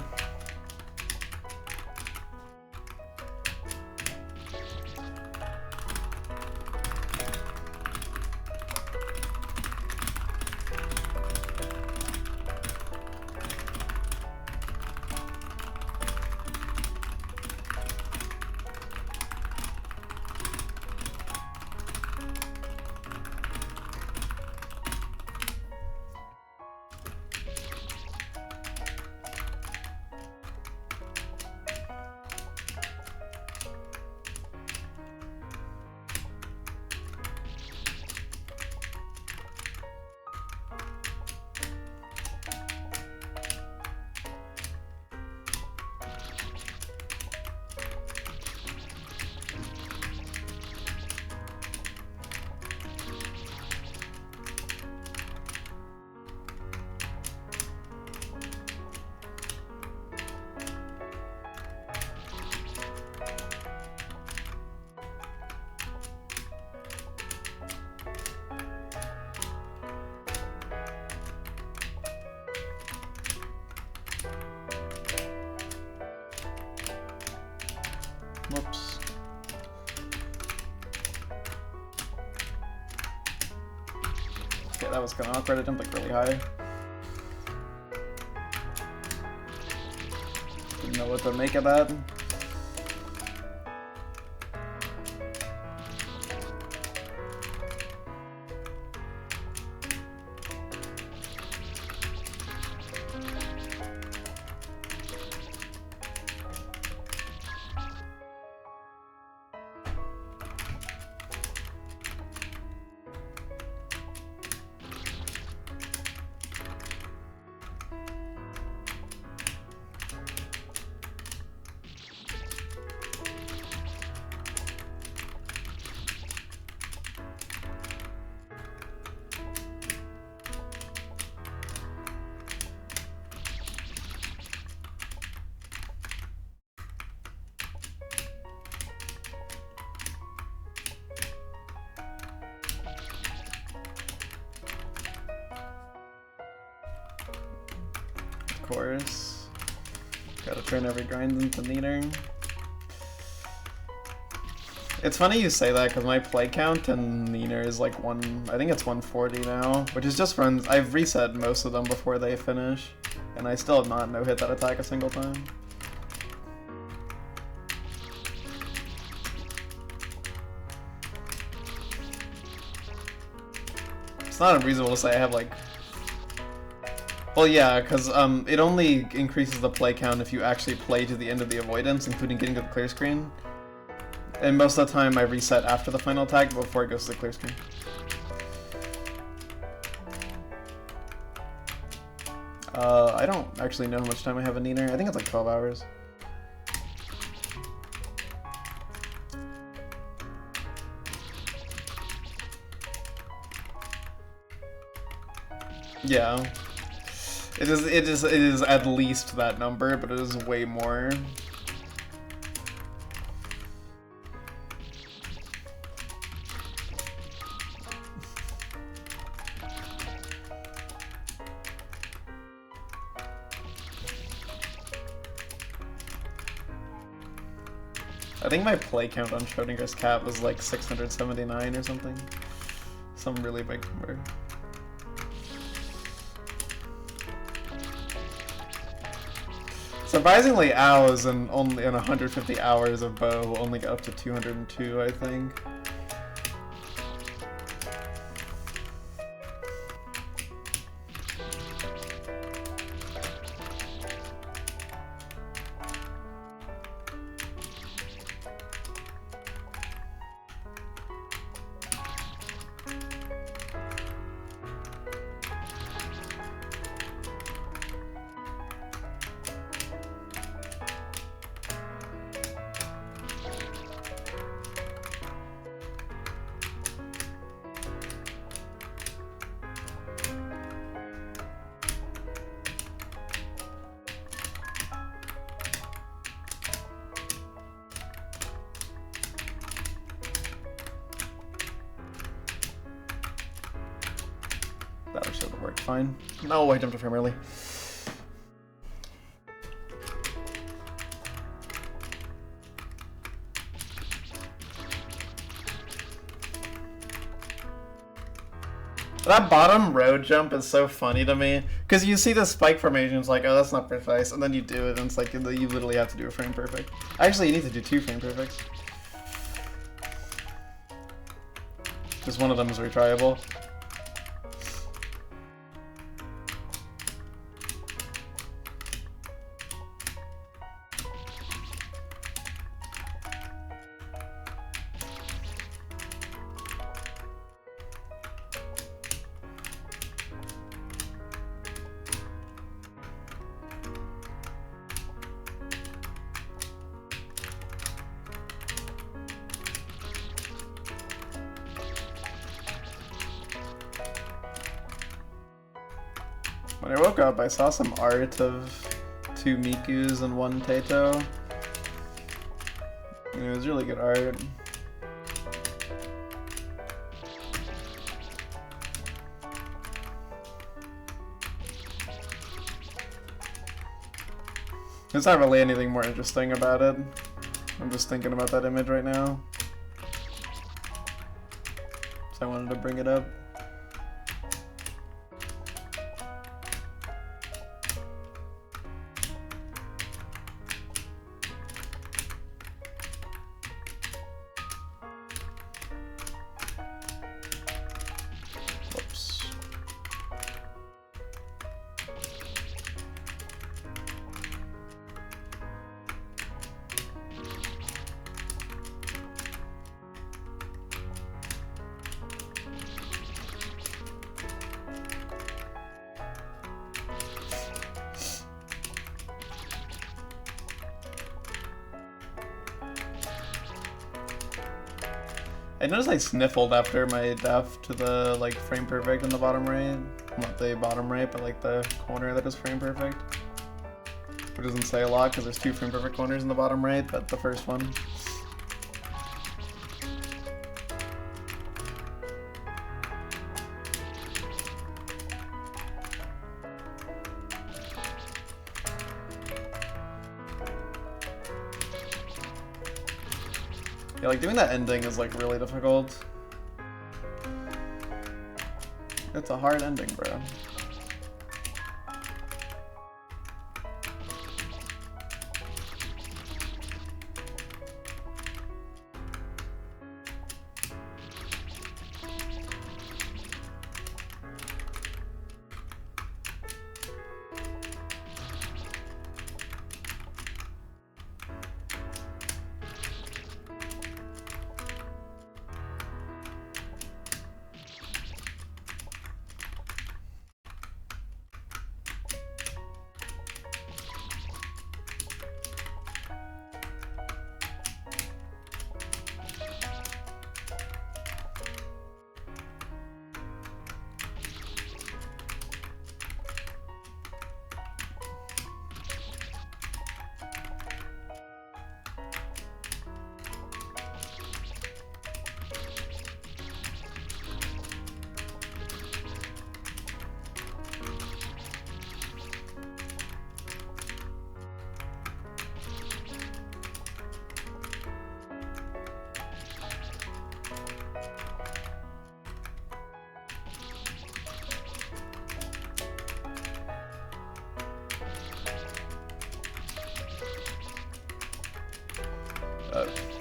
Whoops. Okay, that was kind of awkward. I jumped like really high. Didn't know what to make of that. Of course. Gotta turn every grind into Neener. It's funny you say that because my play count and Neener is like I think it's 140 now, which is just runs. I've reset most of them before they finish, and I still have not no-hit that attack a single time. It's not unreasonable to say I have like... Well, yeah, because it only increases the play count if you actually play to the end of the avoidance, including getting to the clear screen. And most of the time I reset after the final attack before it goes to the clear screen. I don't actually know how much time I have in Neener. I think it's like 12 hours. Yeah. It is at least that number, but it is way more. I think my play count on Schrodinger's cat was like 679 or something. Some really big number. Surprisingly, owls in 150 hours of bow will only get up to 202, I think. That should have worked fine. No, I jumped a frame early. That bottom row jump is so funny to me, because you see the spike formation, it's like, oh, that's not precise, and then you do it, and it's like, you literally have to do a frame perfect. Actually, you need to do 2 frame perfects. Because one of them is retryable. When I woke up, I saw some art of 2 Mikus and 1 Teito. It was really good art. There's not really anything more interesting about it. I'm just thinking about that image right now. So I wanted to bring it up. I noticed I sniffled after my death to the like frame perfect in the bottom right. Not the bottom right, but like the corner that is frame perfect. Which doesn't say a lot because there's 2 frame perfect corners in the bottom right, but the first one. Yeah, like doing that ending is like really difficult. It's a hard ending, bro.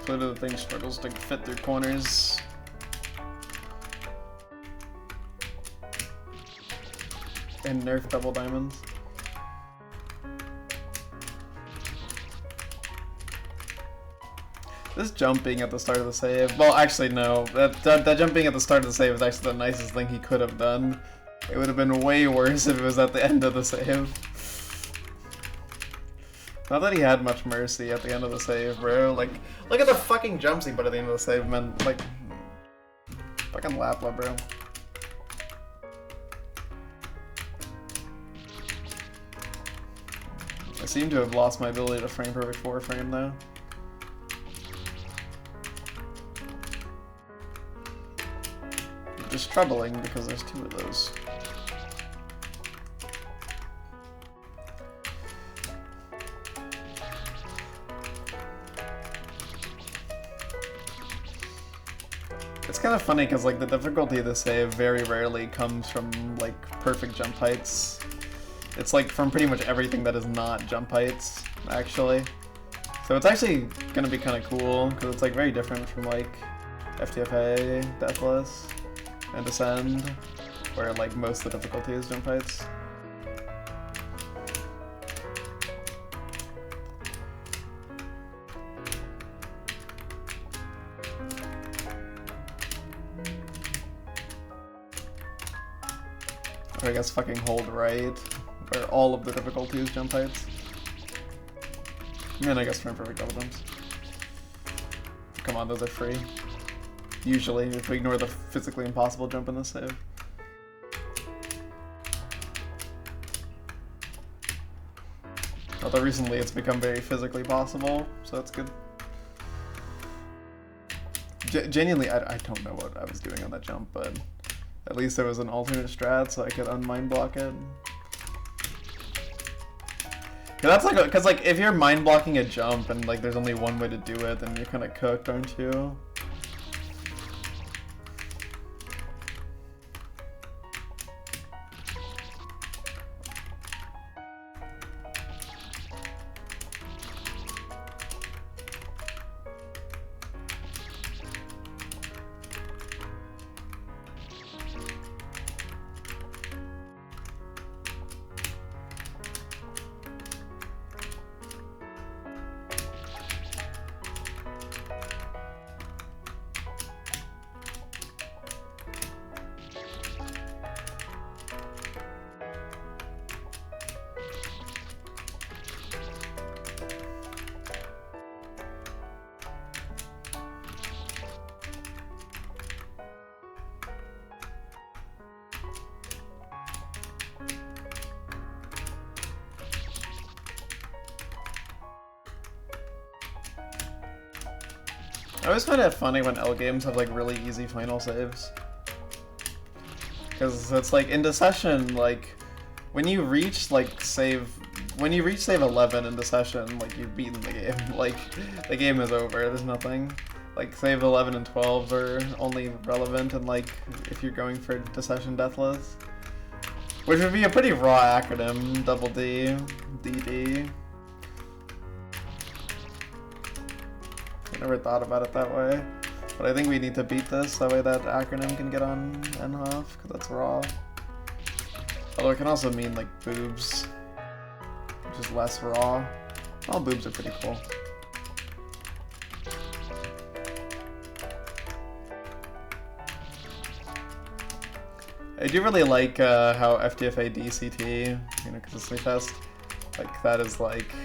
Clearly the thing struggles to fit through corners. And nerf double diamonds. This jumping at the start of the save, well actually no, that jumping at the start of the save is actually the nicest thing he could have done. It would have been way worse if it was at the end of the save. Not that he had much mercy at the end of the save, bro. Like, look at the fucking jumps he put at the end of the save, man. Like, fucking Lapla, bro. I seem to have lost my ability to frame perfect 4 frame though. Which is troubling because there's 2 of those. It's kind of funny because like the difficulty of the save very rarely comes from like perfect jump heights. It's like from pretty much everything that is not jump heights, actually. So it's actually gonna be kind of cool because it's like very different from like FTFA, Deathless, and Descend, where like most of the difficulty is jump heights. Or I guess fucking hold right, where all of the difficulty is jump heights. And I guess frame perfect double jumps. Come on, those are free. Usually, if we ignore the physically impossible jump in this save. Although recently it's become very physically possible, so that's good. Genuinely, I don't know what I was doing on that jump, but at least there was an alternate strat so I could unmind block it. That's like, because like if you're mind blocking a jump and like there's only one way to do it, then you're kind of cooked, aren't you? I always find it funny when L games have like really easy final saves. Because it's like in Decession, like when you reach save 11 in Decession, like you've beaten the game. Like the game is over, there's nothing. Like save 11 and 12 are only relevant and like if you're going for Decession Deathless. Which would be a pretty raw acronym, double D, DD. I never thought about it that way, but I think we need to beat this, that way that acronym can get on NHOF, because that's raw. Although it can also mean like boobs, which is less raw. All boobs are pretty cool. I do really like how FTFA DCT, you know, consistently fast, like that is like,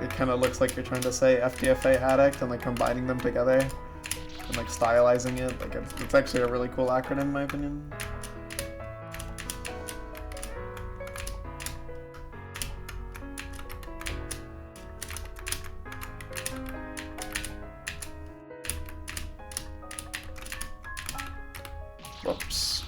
it kind of looks like you're trying to say FTFA addict and like combining them together and like stylizing it. Like it's actually a really cool acronym in my opinion. Whoops.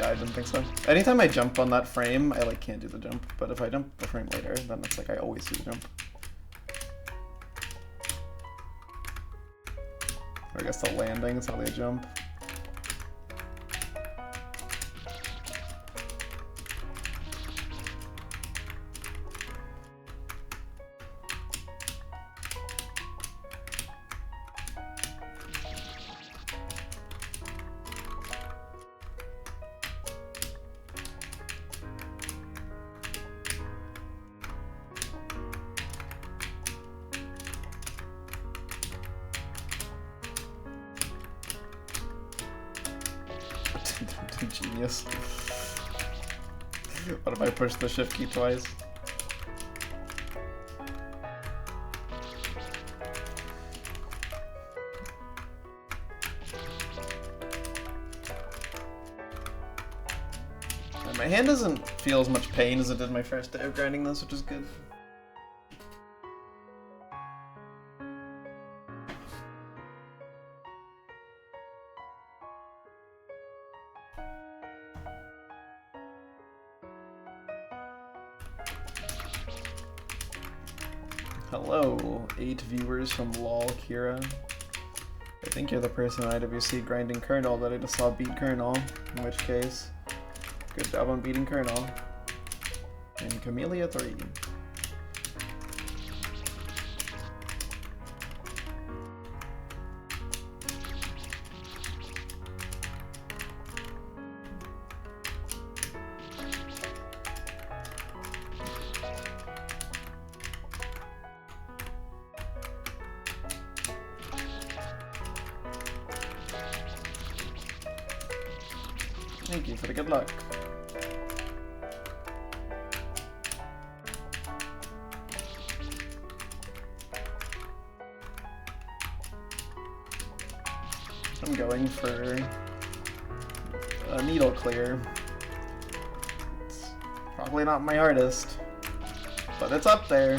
Yeah, I didn't think so. Anytime I jump on that frame, I like can't do the jump. But if I jump the frame later, then it's like I always do the jump. Or I guess the landing is how they jump. Genius. What if I push the shift key twice? My hand doesn't feel as much pain as it did my first day of grinding this, which is good. Hello, 8 viewers from LOL Kira. I think you're the person in IWC grinding Kernel that I just saw beat Kernel, in which case, good job on beating Kernel. And Camellia 3. Thank you for the good luck. I'm going for a needle clear. It's probably not my hardest, but it's up there.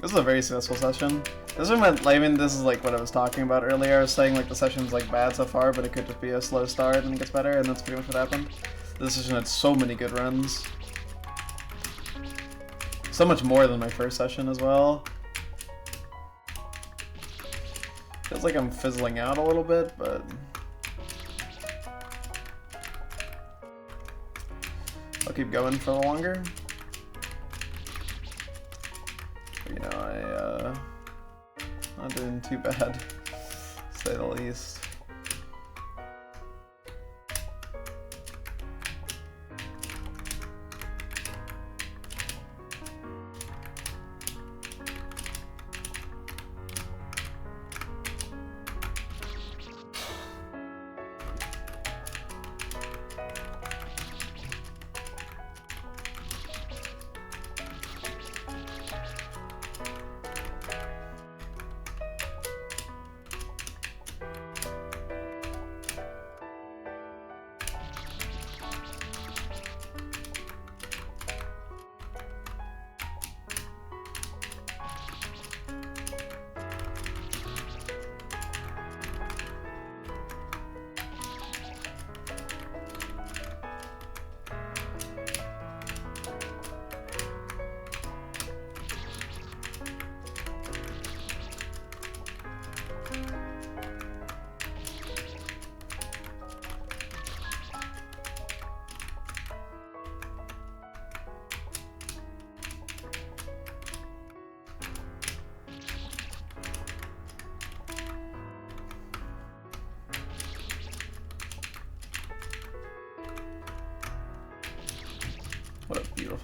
This is a very successful session. This is what, I mean, this is like what I was talking about earlier. I was saying like the session's like bad so far, but it could just be a slow start and it gets better, and that's pretty much what happened. This session had so many good runs. So much more than my first session as well. Feels like I'm fizzling out a little bit, but I'll keep going for longer. You know, not doing too bad, to say the least.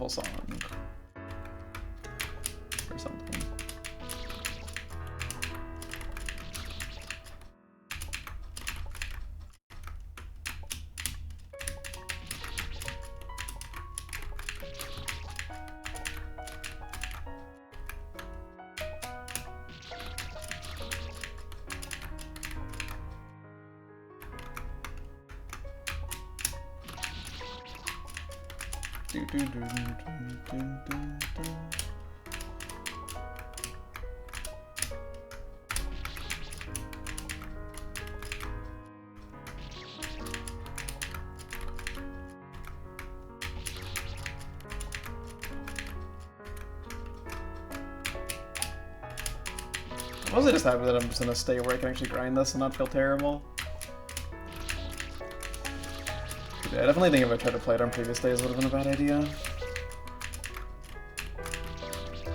full song or something. I'm mostly just happy that I'm just in a state where I can actually grind this and not feel terrible. Yeah, I definitely think if I tried to play it on previous days, it would have been a bad idea.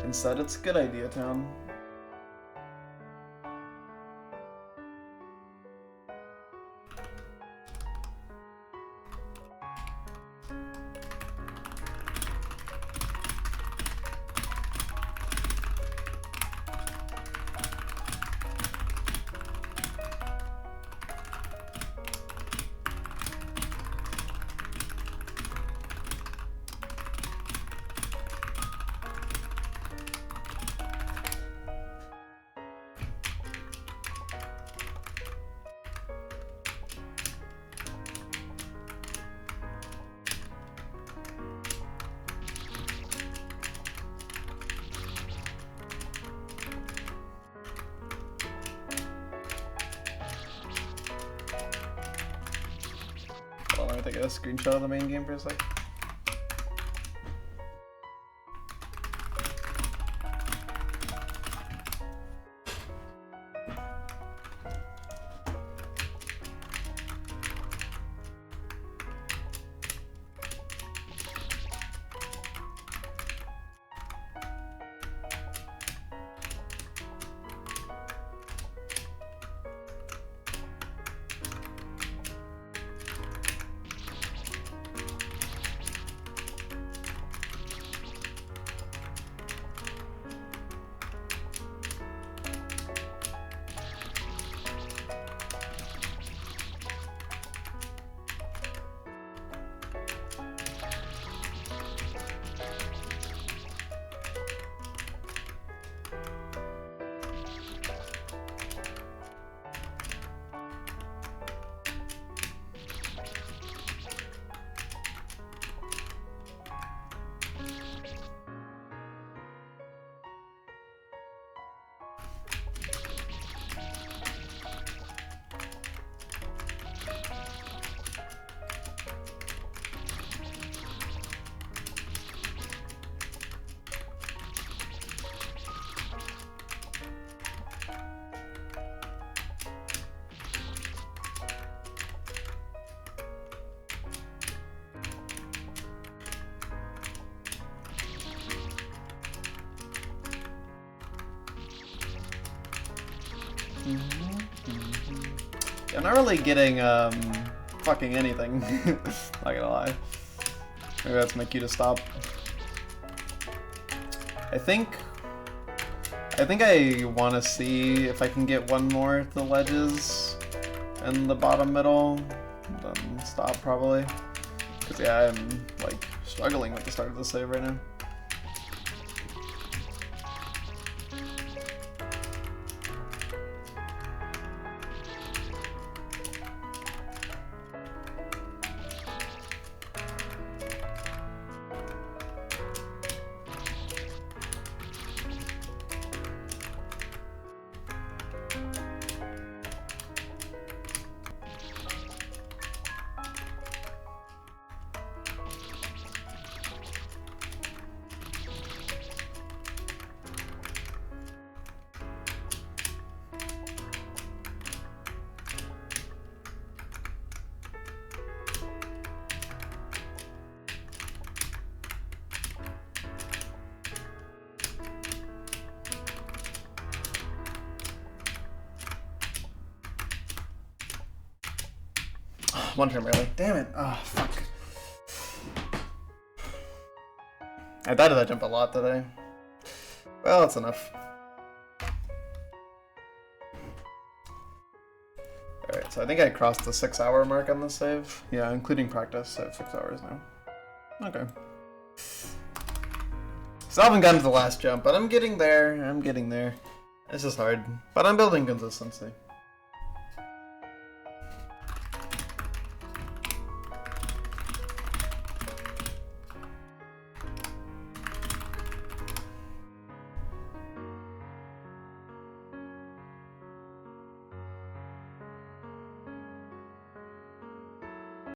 Instead, it's a good idea, Town. Hold on, let me take a screenshot of the main game for a sec. I'm not really getting fucking anything. Not gonna lie. Maybe that's my cue to stop. I think I want to see if I can get one more to the ledges in the bottom middle, then stop probably. Cause yeah, I'm like struggling with the start of the save right now. One turn barely. Damn it. Oh, fuck. I died to that jump a lot today. Well, that's enough. Alright, so I think I crossed the 6-hour mark on this save. Yeah, including practice, I have 6 hours now. Okay. Still haven't gotten to the last jump, but I'm getting there. I'm getting there. It's just hard, but I'm building consistency.